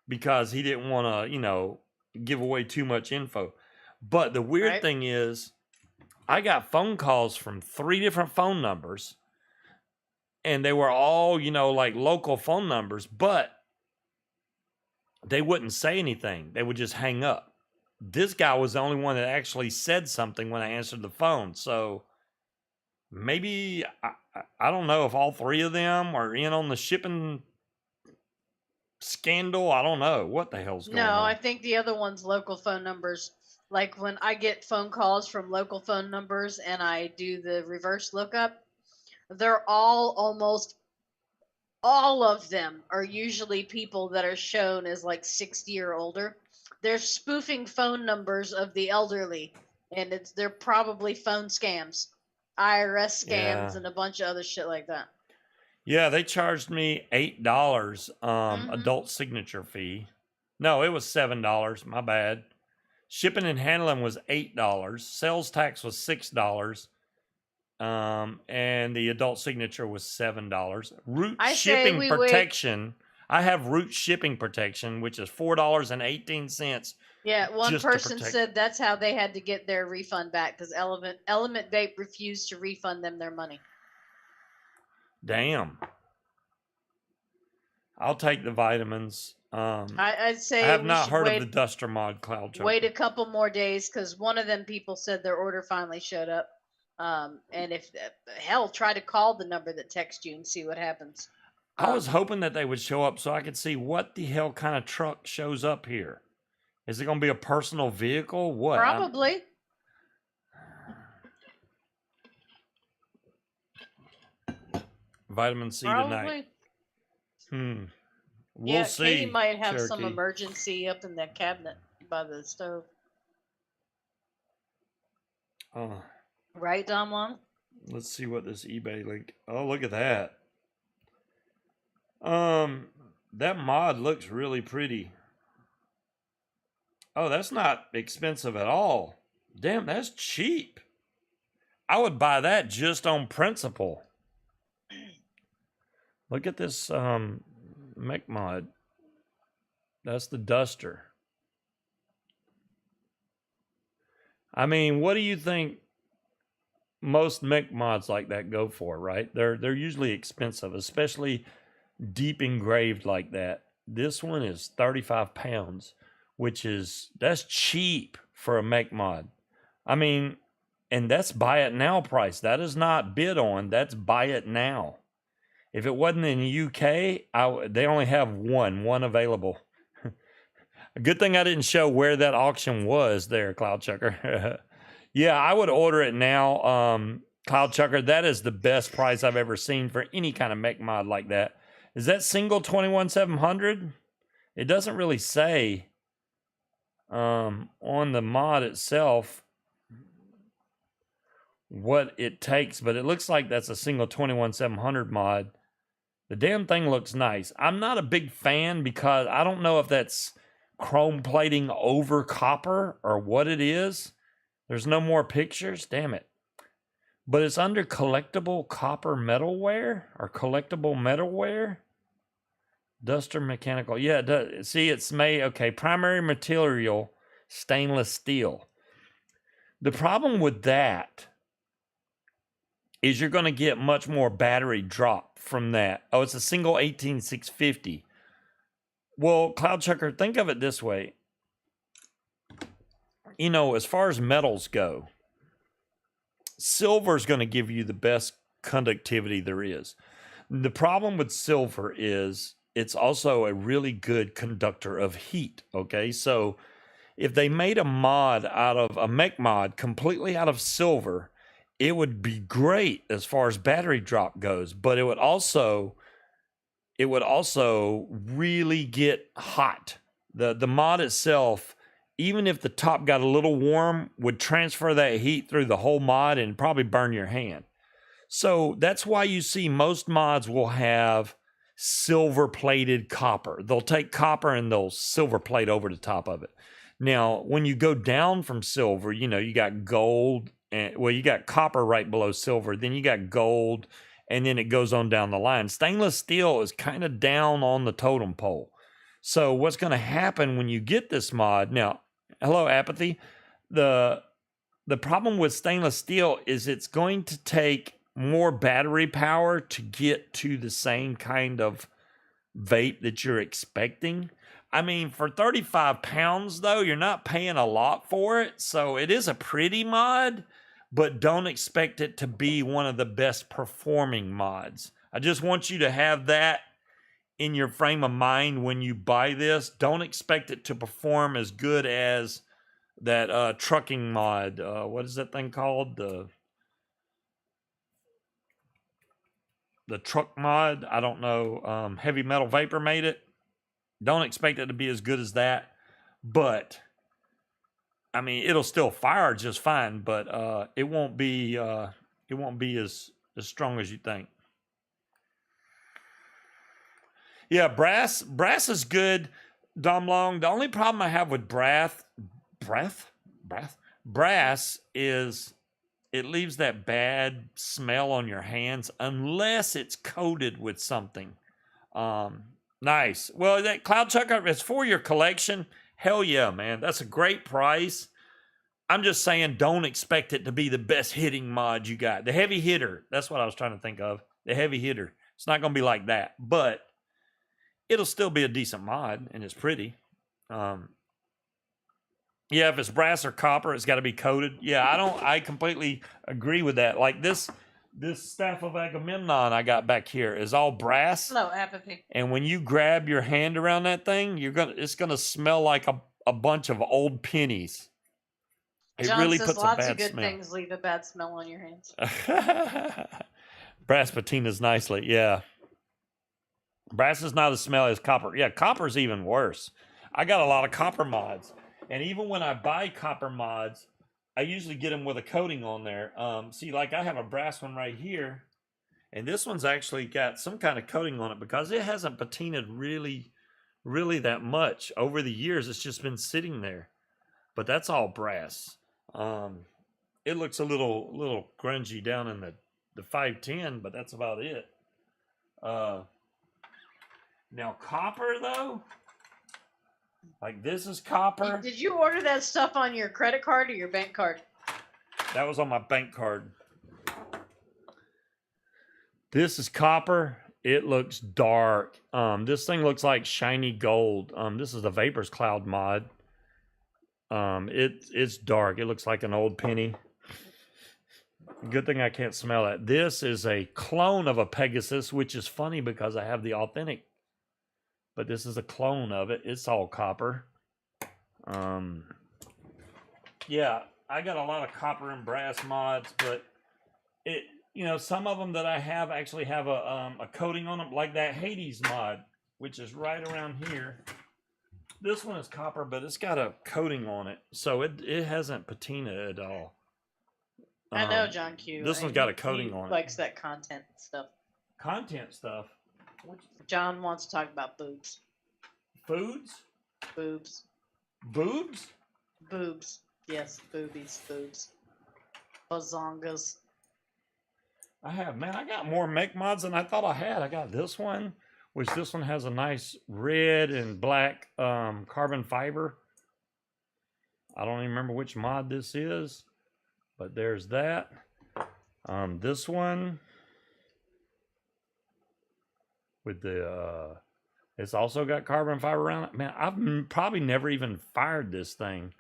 because he didn't want to, give away too much info. But the weird thing is, I got phone calls from 3 different phone numbers, and they were all, like local phone numbers, but they wouldn't say anything. They would just hang up. This guy was the only one that actually said something when I answered the phone. So maybe, I don't know if all 3 of them are in on the shipping scandal. I don't know what the hell's going on. No, I think the other one's local phone numbers. Like when I get phone calls from local phone numbers and I do the reverse lookup, they're almost all of them are usually people that are shown as like 60 or older. They're spoofing phone numbers of the elderly, and they're probably phone scams, IRS scams, and a bunch of other shit like that. Yeah, they charged me $8 adult signature fee. No, it was $7. My bad. Shipping and handling was $8. Sales tax was $6. And the adult signature was $7. Root shipping protection. I have root shipping protection, which is $4.18. Yeah, one person said that's how they had to get their refund back, because Element Vape refused to refund them their money. Damn. I'll take the vitamins. I'd say I have not heard of the Duster Mod Cloud Choker. Wait a couple more days, because one of them people said their order finally showed up. And if hell, try to call the number that texts you and see what happens. I was hoping that they would show up so I could see what the hell kind of truck shows up here. Is it going to be a personal vehicle? What? Probably. Vitamin C tonight. We'll see. Katie might have some emergency up in that cabinet by the stove. Oh. Right, Dom Long? Let's see what this eBay link. Oh, look at that. That mod looks really pretty. Oh, that's not expensive at all. Damn, that's cheap. I would buy that just on principle. Look at this mech mod. That's the Duster. I mean, what do you think most mech mods like that go for, right? They're usually expensive, especially deep engraved like that. This one is 35 pounds, that's cheap for a mech mod. I mean, and that's buy it now price. That is not bid on, that's buy it now. If it wasn't in the UK, they only have one available. A good thing I didn't show where that auction was there, Cloud Chucker. Yeah, I would order it now. Cloud Chucker, that is the best price I've ever seen for any kind of mech mod like that. Is that single 21700? It doesn't really say on the mod itself what it takes, but it looks like that's a single 21700 mod. The damn thing looks nice. I'm not a big fan because I don't know if that's chrome plating over copper or what it is. There's no more pictures. Damn it. But it's under collectible copper metalware or collectible metalware. Duster mechanical. Yeah, it does. See, it's made. Okay, primary material, stainless steel. The problem with that is you're going to get much more battery drop from that. Oh, it's a single 18650. Well, Cloud Chucker, think of it this way. You know, as far as metals go, silver is going to give you the best conductivity there is. The problem with silver is it's also a really good conductor of heat, okay? So if they made a mod out of a mech mod completely out of silver, it would be great as far as battery drop goes, but it would also really get hot. The mod itself, even if the top got a little warm, would transfer that heat through the whole mod and probably burn your hand. So that's why you see most mods will have silver plated copper. They'll take copper and they'll silver plate over the top of it. Now, when you go down from silver, you know, you got gold, and well, you got copper right below silver, then you got gold, and then it goes on down the line. Stainless steel is kind of down on the totem pole. So what's going to happen when you get this mod? Now, hello, Apathy. The problem with stainless steel is it's going to take more battery power to get to the same kind of vape that you're expecting. I mean, for 35 pounds, though, you're not paying a lot for it. So it is a pretty mod, but don't expect it to be one of the best performing mods. I just want you to have that in your frame of mind when you buy this. Don't expect it to perform as good as that trucking mod. What is that thing called? The truck mod. I don't know. Heavy Metal Vapor made it. Don't expect it to be as good as that, but I mean, it'll still fire just fine, but it won't be as strong as you think. Yeah, brass is good, Dom Long. The only problem I have with brass is it leaves that bad smell on your hands unless it's coated with something. Nice. Well, that Cloud Chucker is for your collection. Hell yeah, man. That's a great price. I'm just saying, don't expect it to be the best hitting mod you got. The heavy hitter. That's what I was trying to think of. The heavy hitter. It's not going to be like that, but it'll still be a decent mod, and it's pretty. Yeah, if it's brass or copper, it's got to be coated. Yeah, I completely agree with that. Like this staff of Agamemnon I got back here is all brass. Hello, Apathy. And when you grab your hand around that thing, it's gonna smell like a bunch of old pennies. It John really says puts lots a bad of good smell. things leave a bad smell on your hands. Brass patinas nicely, yeah. Brass is not as smelly as copper. Yeah, copper's even worse. I got a lot of copper mods. And even when I buy copper mods, I usually get them with a coating on there. See, like I have a brass one right here, and this one's actually got some kind of coating on it because it hasn't patinaed really that much. Over the years, it's just been sitting there. But that's all brass. It looks a little grungy down in the 510, but that's about it. Now copper though, Like this is copper. Did you order that stuff on your credit card or your bank card? That was on my bank card. This is copper. It looks dark. This thing looks like shiny gold. This is the Vapors Cloud mod. It's dark. It looks like an old penny. Good thing I can't smell that. This is a clone of a Pegasus, which is funny because I have the authentic. But this is a clone of it. It's all copper. Yeah, I got a lot of copper and brass mods, but some of them that I have actually have a coating on them, like that Hades mod, which is right around here. This one is copper, but it's got a coating on it, so it hasn't patina at all. I know John Q. This one's got a coating on it. Likes that content stuff. Content stuff. John wants to talk about boobs. Foods? Boobs. Boobs? Boobs. Yes, boobies, boobs. Bazongas. I got more mech mods than I thought I had. I got this one, which this one has a nice red and black carbon fiber. I don't even remember which mod this is, but there's that. This one with the it's also got carbon fiber around it. Man, I've probably never even fired this thing.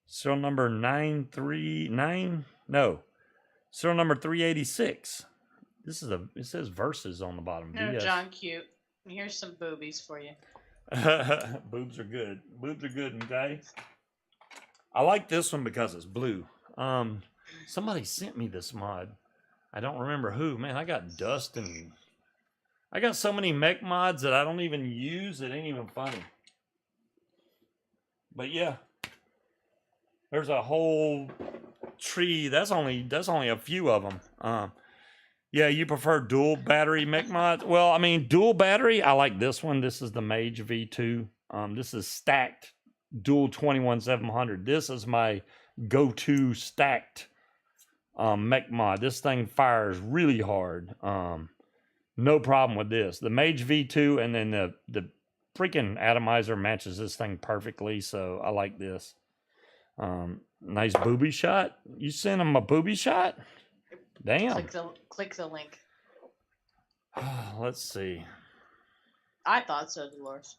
Serial number 939. No. Serial number 386. It says verses on the bottom. No, John Q. Here's some boobies for you. Boobs are good. Boobs are good, okay? I like this one because it's blue. Somebody sent me this mod. I don't remember who. Man, I got dust and I got so many mech mods that I don't even use. It ain't even funny. But yeah. There's a whole tree. That's only a few of them. Yeah, you prefer dual battery mech mods? Well, I mean, dual battery, I like this one. This is the Mage V2. This is stacked dual 21700. This is my go-to stacked mech mod. This thing fires really hard. No problem with this. The Mage V2 and then the freaking atomizer matches this thing perfectly, so I like this. Nice booby shot. You sent him a booby shot? Damn. Click the link. Let's see. I thought so, Dolores.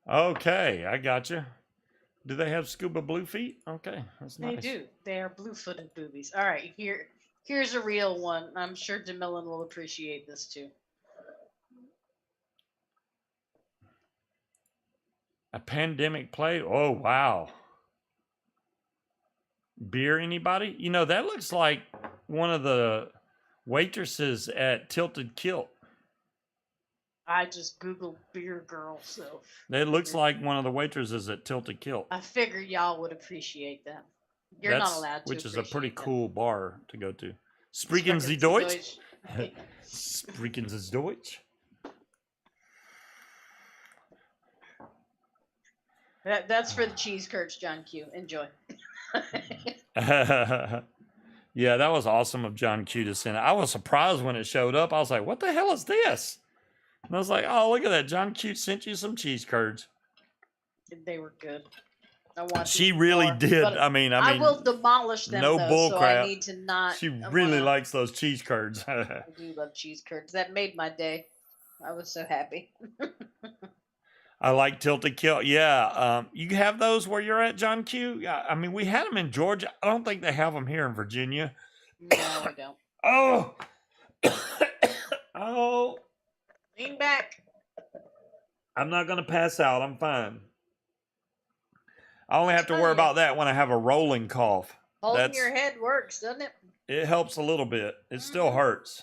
Okay, I got you. Do they have Scuba blue feet? Okay, that's nice. They do. They are blue-footed boobies. All right, here's a real one. I'm sure DeMillan will appreciate this too. A pandemic play? Oh, wow. Beer, anybody? You know, that looks like one of the waitresses at Tilted Kilt. I just Googled beer girl, so. It looks like one of the waitresses at Tilted Kilt. I figured y'all would appreciate that. You're not allowed to. Which is a pretty that. cool bar to go to. Sprechen Sie Deutsch? Sprechen Sie Deutsch? That's for the cheese curds, John Q. Enjoy. Yeah, that was awesome of John Q to send it. I was surprised when it showed up. I was like, what the hell is this? And I was like, oh, look at that. John Q sent you some cheese curds. They were good. I want she really did. I mean, I will demolish them. No bull so crap. I need to not. She really likes those cheese curds. I do love cheese curds. That made my day. I was so happy. I like Tilted Kilt. Yeah. You have those where you're at, John Q? Yeah. I mean, we had them in Georgia. I don't think they have them here in Virginia. No, I don't. Oh. Oh. Lean back. I'm not going to pass out. I'm fine. I only have to worry about that when I have a rolling cough. Holding your head works, doesn't it? It helps a little bit. It still hurts.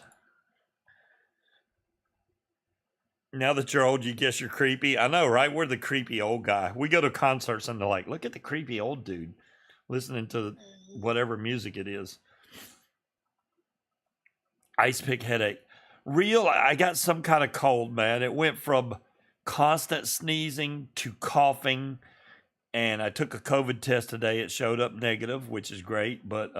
Now that you're old, you guess you're creepy. I know, right? We're the creepy old guy. We go to concerts and they're like, look at the creepy old dude listening to whatever music it is. Ice pick headache. I got some kind of cold, man. It went from constant sneezing to coughing. And I took a COVID test today. It showed up negative, which is great. But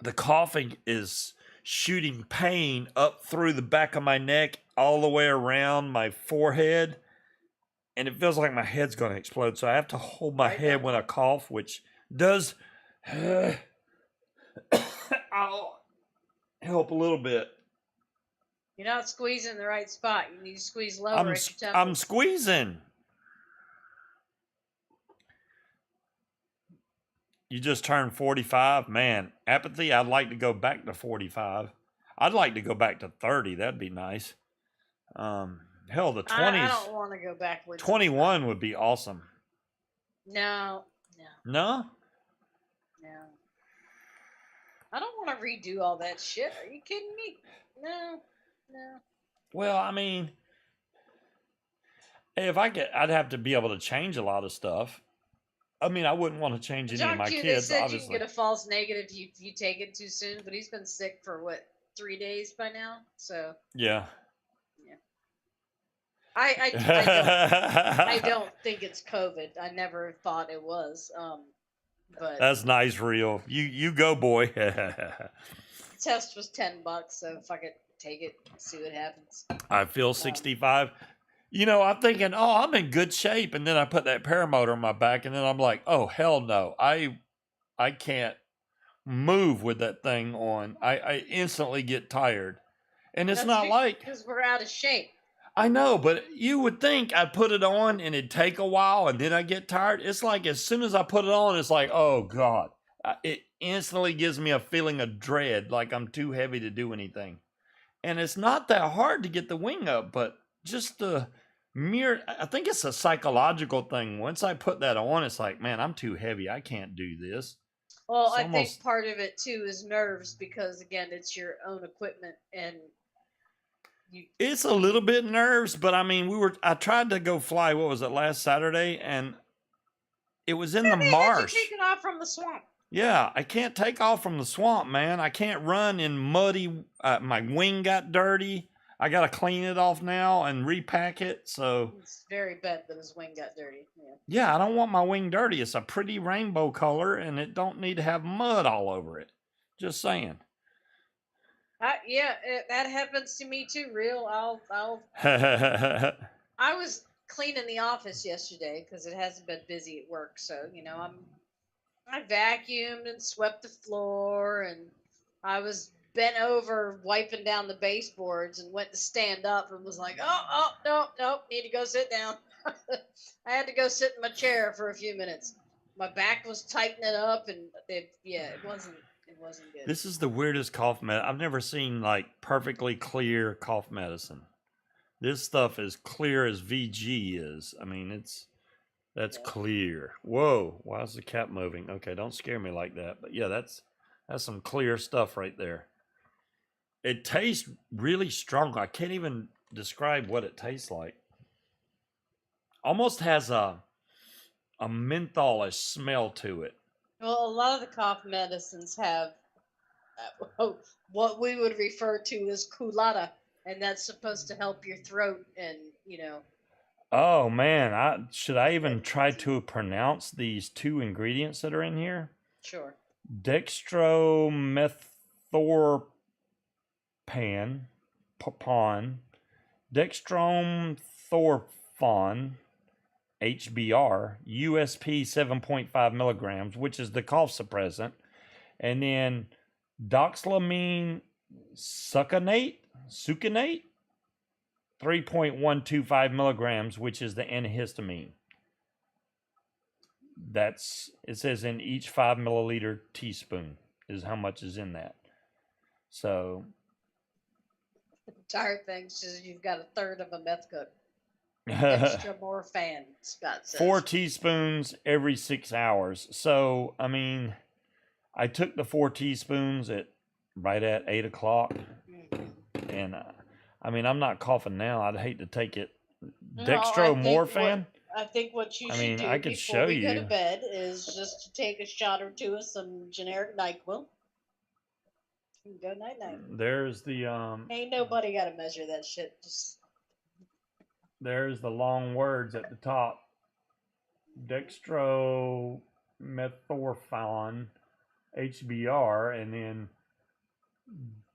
the coughing is, shooting pain up through the back of my neck, all the way around my forehead. And it feels like my head's going to explode. So I have to hold my head when I cough, which does I'll help a little bit. You're not squeezing the right spot. You need to squeeze lower at your temples. I'm squeezing. You just turned 45. Man, apathy, I'd like to go back to 45. I'd like to go back to 30. That'd be nice. Hell, the 20s. I don't want to go backwards. 21 would be awesome. No. No? No. I don't want to redo all that shit. Are you kidding me? No. Well, I mean, if I'd have to be able to change a lot of stuff. I mean, I wouldn't want to change any of my kids, they said obviously. You can get a false negative if you take it too soon, but he's been sick for, 3 days by now? So. Yeah. I don't think it's COVID. I never thought it was. But that's nice, real. You go, boy. The test was $10, so if I could take it, see what happens. I feel 65. I'm thinking, I'm in good shape, and then I put that paramotor on my back, and then I'm like, oh hell no, I can't move with that thing on. I instantly get tired, and it's not like because we're out of shape. I know, but you would think I'd put it on and it'd take a while and then I get tired. It's like as soon as I put it on, it's like, oh God. It instantly gives me a feeling of dread, like I'm too heavy to do anything. And it's not that hard to get the wing up, but just the I think it's a psychological thing. Once I put that on, it's like, man, I'm too heavy. I can't do this. Well, I think part of it too is nerves because, again, it's your own equipment and it's a little bit nerves, but I mean, I tried to go fly, what was it, last Saturday, and it was in the marsh. Take it off from the swamp. Yeah, I can't take off from the swamp, man. I can't run in muddy. My wing got dirty. I got to clean it off now and repack it. So it's very bad that his wing got dirty. Yeah, I don't want my wing dirty. It's a pretty rainbow color, and it don't need to have mud all over it. Just saying. That happens to me too. Real, I'll. I was cleaning the office yesterday because it hasn't been busy at work. So I vacuumed and swept the floor, and I was bent over wiping down the baseboards, and went to stand up and was like, no, need to go sit down. I had to go sit in my chair for a few minutes. My back was tightening up, and it wasn't. It wasn't good. This is the weirdest cough medicine. I've never seen like perfectly clear cough medicine. This stuff is clear as VG is. I mean, that's clear. Whoa, why is the cat moving? Okay, don't scare me like that. But yeah, that's some clear stuff right there. It tastes really strong. I can't even describe what it tastes like. Almost has a mentholish smell to it. Well, a lot of the cough medicines have what we would refer to as culotta, and that's supposed to help your throat and, Oh, man. Should I even try to pronounce these two ingredients that are in here? Sure. Dextromethorphan, dextromethorphan, HBr, USP 7.5 milligrams, which is the cough suppressant, and then doxylamine succinate, 3.125 milligrams, which is the antihistamine. It says in each 5 milliliter teaspoon is how much is in that. So the entire thing says you've got a third of a meth cook. Extra more fan, Scott says. 4 teaspoons every 6 hours. So, I mean, I took the 4 teaspoons right at 8 o'clock. Mm-hmm. And, I mean, I'm not coughing now. I'd hate to take it. Dextromorphan? I think what you should do before we go to bed is just to take a shot or two of some generic NyQuil. Go night-night. There's the... Ain't nobody got to measure that shit. There's the long words at the top. Dextromethorphan, HBr, and then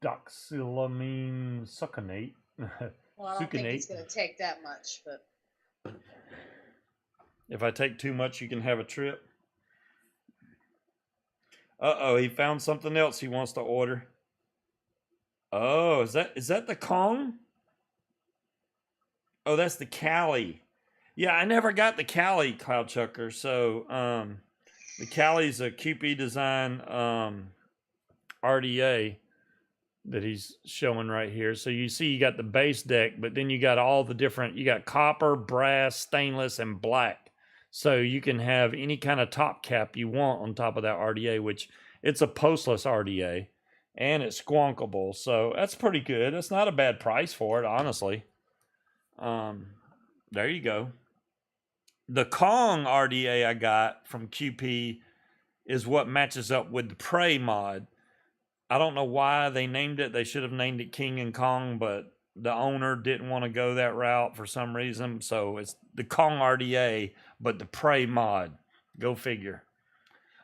doxylamine succinate. Well, I don't think it's Succinate. going to take that much, but If I take too much, you can have a trip. Uh-oh, he found something else he wants to order. Oh, is that the Kong? Oh, that's the Cali. Yeah, I never got the Cali Cloud Chucker. So the Cali's a QP design RDA that he's showing right here. So you see you got the base deck, but then you got all the different, you got copper, brass, stainless, and black. So you can have any kind of top cap you want on top of that RDA, which it's a postless RDA and it's squonkable. So that's pretty good. That's not a bad price for it, honestly. There you go. The Kong RDA I got from QP is what matches up with the Prey mod. I don't know why they named it. They should have named it King and Kong, but the owner didn't want to go that route for some reason. So it's the Kong RDA, but the Prey mod. Go figure.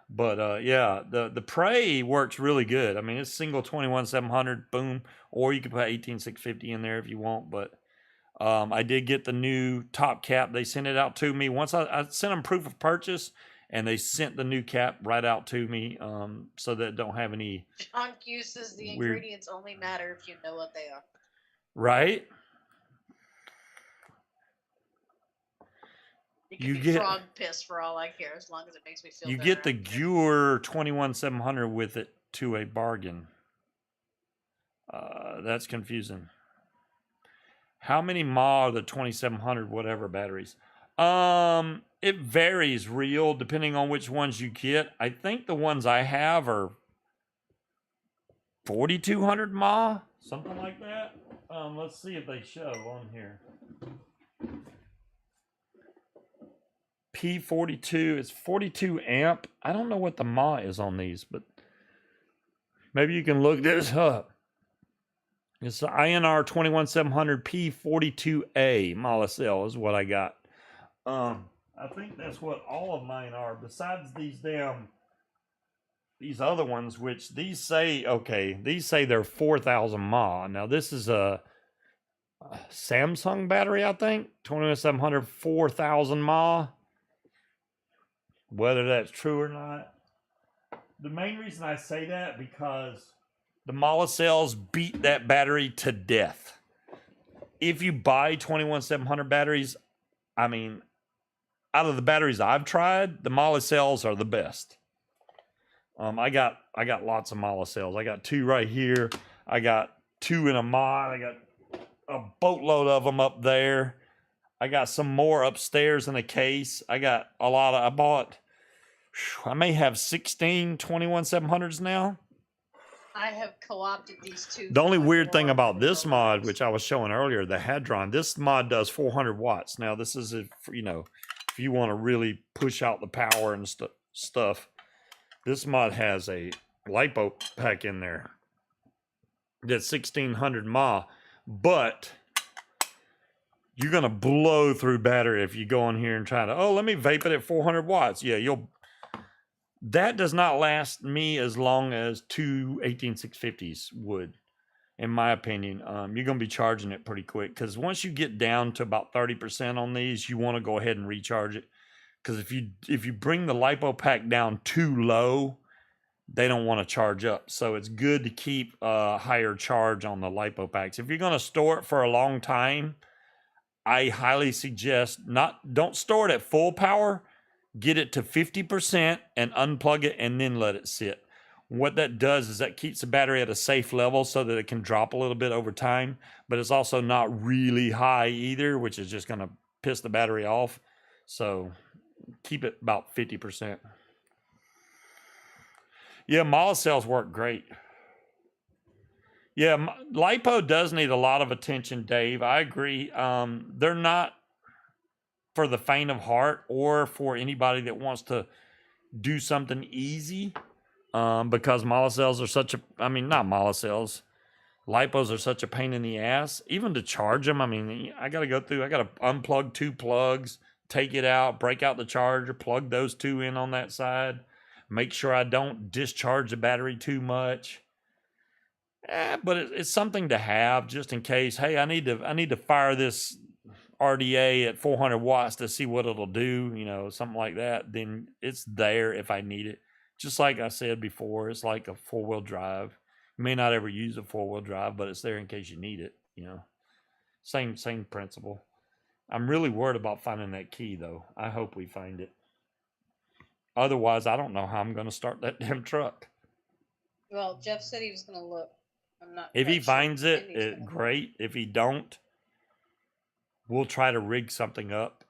But yeah, the Prey works really good. I mean, it's single 21-700, boom. Or you could put 18-650 in there if you want. But I did get the new top cap. They sent it out to me. Once I sent them proof of purchase, and they sent the new cap right out to me so that it don't have any... John Q says the weird ingredients only matter if you know what they are. Right? It can You be get frog piss for all I care, as long as it makes me feel you better. get the Gure 21-700 with it to a bargain. That's confusing. How many mAh are the 2700 whatever batteries? It varies real depending on which ones you get. I think the ones I have are 4200 mAh, something like that. Let's see if they show on here. P42, it's 42 amp. I don't know what the mAh is on these, but maybe you can look this up. It's the INR 21700 P42A mAh cell is what I got. I think that's what all of mine are. Besides these other ones, which these say, okay, these say they're 4000 mAh. Now this is a Samsung battery, I think. 21700 4000 mAh. Whether that's true or not. The main reason I say that because the mAh cells beat that battery to death. If you buy 21700 batteries, I mean, out of the batteries I've tried, the mAh cells are the best. I got lots of mAh cells. I got 2 right here. I got 2 in a mod. I got a boatload of them up there. I got some more upstairs in a case. I got a lot of, I may have 16 21700s now. I have co-opted these two. The only weird thing about this mod, which I was showing earlier, the Hadron, this mod does 400 watts. Now, this is, if you want to really push out the power and stuff, this mod has a LiPo pack in there that's 1600 mAh, but you're going to blow through battery if you go in here and try to, let me vape it at 400 watts. Yeah, that does not last me as long as 2 18650s would, in my opinion. You're going to be charging it pretty quick because once you get down to about 30% on these, you want to go ahead and recharge it. Because if you bring the LiPo pack down too low, they don't want to charge up. So it's good to keep a higher charge on the LiPo packs. If you're going to store it for a long time, I highly suggest don't store it at full power. Get it to 50% and unplug it and then let it sit. What that does is that keeps the battery at a safe level so that it can drop a little bit over time, but it's also not really high either, which is just going to piss the battery off. So keep it about 50%. Yeah, mAh cells work great. Yeah, LiPo does need a lot of attention, Dave. I agree. They're not for the faint of heart or for anybody that wants to do something easy, because mAh cells are not mAh cells. LiPos are such a pain in the ass. Even to charge them, I got to unplug 2 plugs, take it out, break out the charger, plug those 2 in on that side, make sure I don't discharge the battery too much. But it's something to have just in case. Hey, I need to fire this RDA at 400 watts to see what it'll do. You know, something like that. Then it's there if I need it. Just like I said before, it's like a 4-wheel drive. You may not ever use a 4-wheel drive, but it's there in case you need it. You know, same principle. I'm really worried about finding that key though. I hope we find it. Otherwise, I don't know how I'm going to start that damn truck. Well, Jeff said he was going to look. I'm not. If he quite sure. finds it, Andy's gonna look. great. If he don't, we'll try to rig something up.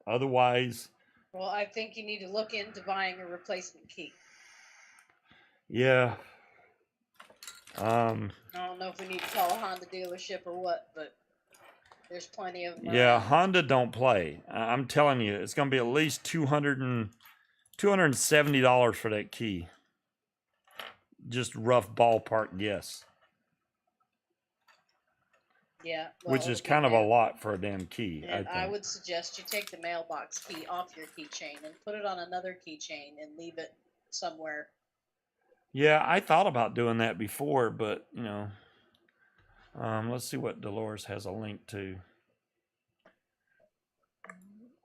Otherwise, Well, I think you need to look into buying a replacement key. yeah. I don't know if we need to call a Honda dealership or what, but there's plenty of them. Yeah, around. Honda don't play. I'm telling you, it's going to be at least $270 for that key. Just rough ballpark guess. Yeah. Which is kind of a lot for a damn key. And I think. would suggest you take the mailbox key off your keychain and put it on another keychain and leave it somewhere. Yeah, I thought about doing that before, but you know, let's see what Dolores has a link to.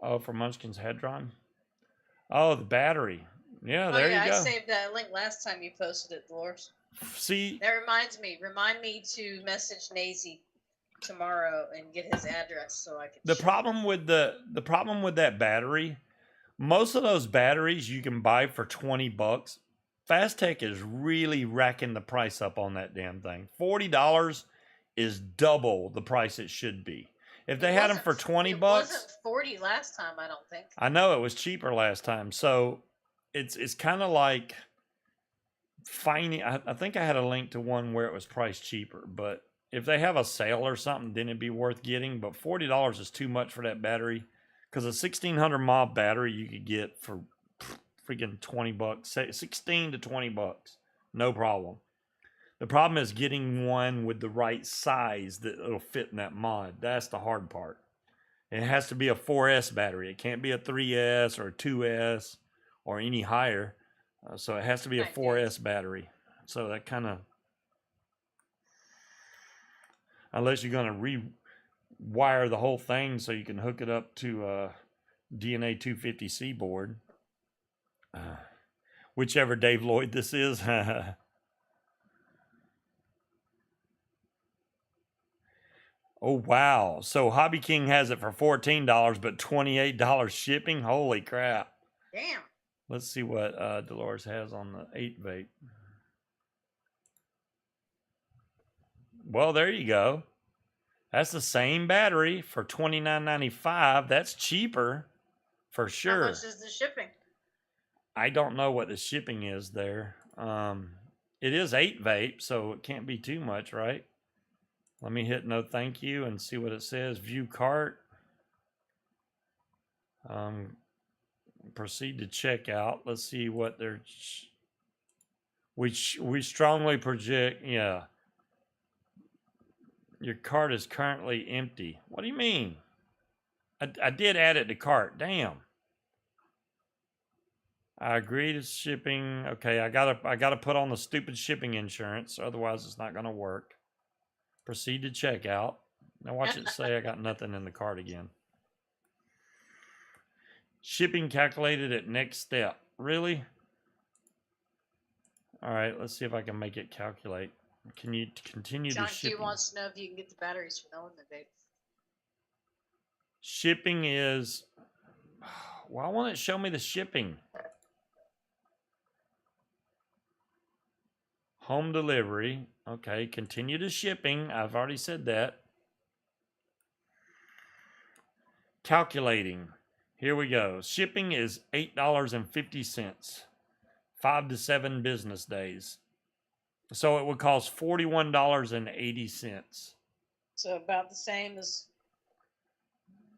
Oh, for Munchkin's Hedron. Oh, the battery. Yeah, there you go. I saved that link last time you posted it, Dolores. See, that reminds me. Remind me to message Nazy tomorrow and get his address so I can. The problem with that battery, most of those batteries you can buy for $20. Fastech is really racking the price up on that damn thing. $40 is double the price it should be. If they had them for $20, it wasn't $40 last time. I don't think. I know it was cheaper last time, so it's kind of like finding. I think I had a link to one where it was priced cheaper, but if they have a sale or something, then it'd be worth getting. But $40 is too much for that battery, because a 1600 mAh battery you could get for freaking $20, 16 to $20, no problem. The problem is getting one with the right size that it'll fit in that mod. That's the hard part. It has to be a 4S battery. It can't be a 3S or a 2S or any higher. So it has to be a 4S battery. So that kind of, unless you're going to rewire the whole thing so you can hook it up to a DNA 250C board. Whichever Dave Lloyd this is. Oh, wow. So Hobby King has it for $14, but $28 shipping? Holy crap. Damn. Let's see what Dolores has on the 8 vape. Well, there you go. That's the same battery for $29.95. That's cheaper for sure. How much is the shipping? I don't know what the shipping is there. It is 8 vape, so it can't be too much, right? Let me hit no thank you and see what it says. View cart. Proceed to checkout. Let's see what they're. We strongly project. Yeah. Your cart is currently empty. What do you mean? I did add it to cart. Damn. I agree to shipping. Okay, I gotta put on the stupid shipping insurance, otherwise it's not gonna work. Proceed to checkout. Now watch it say I got nothing in the cart again. Shipping calculated at next step. Really? All right, let's see if I can make it calculate. Can you continue John to shipping? Q wants to know if you can get the batteries from Element Vape. Shipping is. Why won't it show me the shipping? Home delivery. Okay, continue to shipping. I've already said that. Calculating. Here we go. Shipping is $8.50. 5 to 7 business days. So it would cost $41.80. So about the same as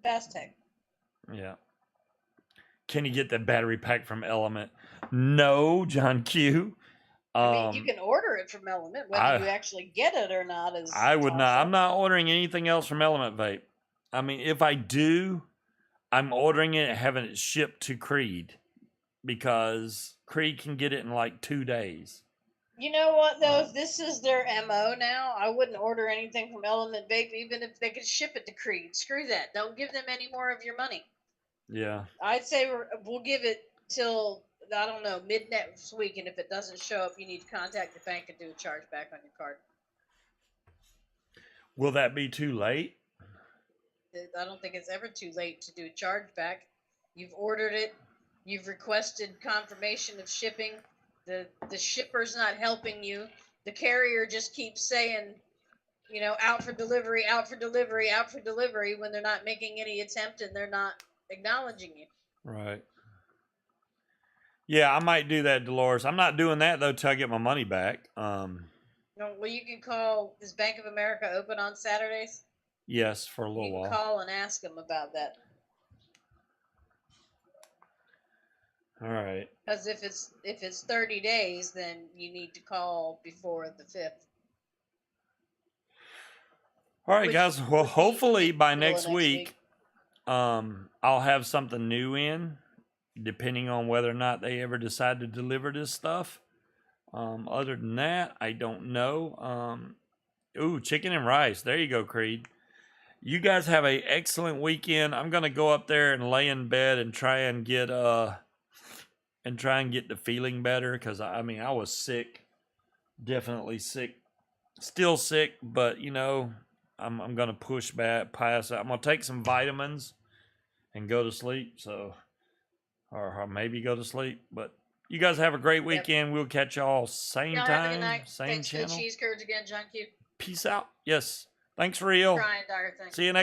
Fastech. Yeah. Can you get the battery pack from Element? No, John Q. I mean, you can order it from Element. Whether you actually get it or not is. I would not. I'm not ordering anything else from Element Vape. I mean, if I do, I'm ordering it and having it shipped to Creed, because Creed can get it in like 2 days. You know what though? If this is their MO now, I wouldn't order anything from Element Vape, even if they could ship it to Creed. Screw that. Don't give them any more of your money. Yeah. I'd say we'll give it till, I don't know, mid next week, and if it doesn't show up, you need to contact the bank and do a chargeback on your card. Will that be too late? I don't think it's ever too late to do a chargeback. You've ordered it. You've requested confirmation of shipping. The shipper's not helping you. The carrier just keeps saying, out for delivery, out for delivery, out for delivery, when they're not making any attempt and they're not acknowledging you. Right. Yeah, I might do that, Dolores. I'm not doing that though till I get my money back. Well, you can call. Is Bank of America open on Saturdays? Yes, for a You little can while. call and ask them about that. All right. Because if it's 30 days, then you need to call before the 5th. All right, Which guys. Well, would be hopefully by middle of next week, I'll have something new in, depending on whether or not they ever decide to deliver this stuff. Other than that, I don't know. Ooh, chicken and rice. There you go, Creed. You guys have an excellent weekend. I'm gonna go up there and lay in bed and try and get the feeling better, because I was sick, definitely sick, still sick, but I'm gonna push back past that. I'm gonna take some vitamins and go to sleep. So, or maybe go to sleep. But you guys have a great weekend. Yep. We'll catch y'all same y'all time, have a good night. same Thanks channel. for the cheese curds again, John Q. Peace out. Yes. Thanks, real. Trying, Dr. Thing. See you next.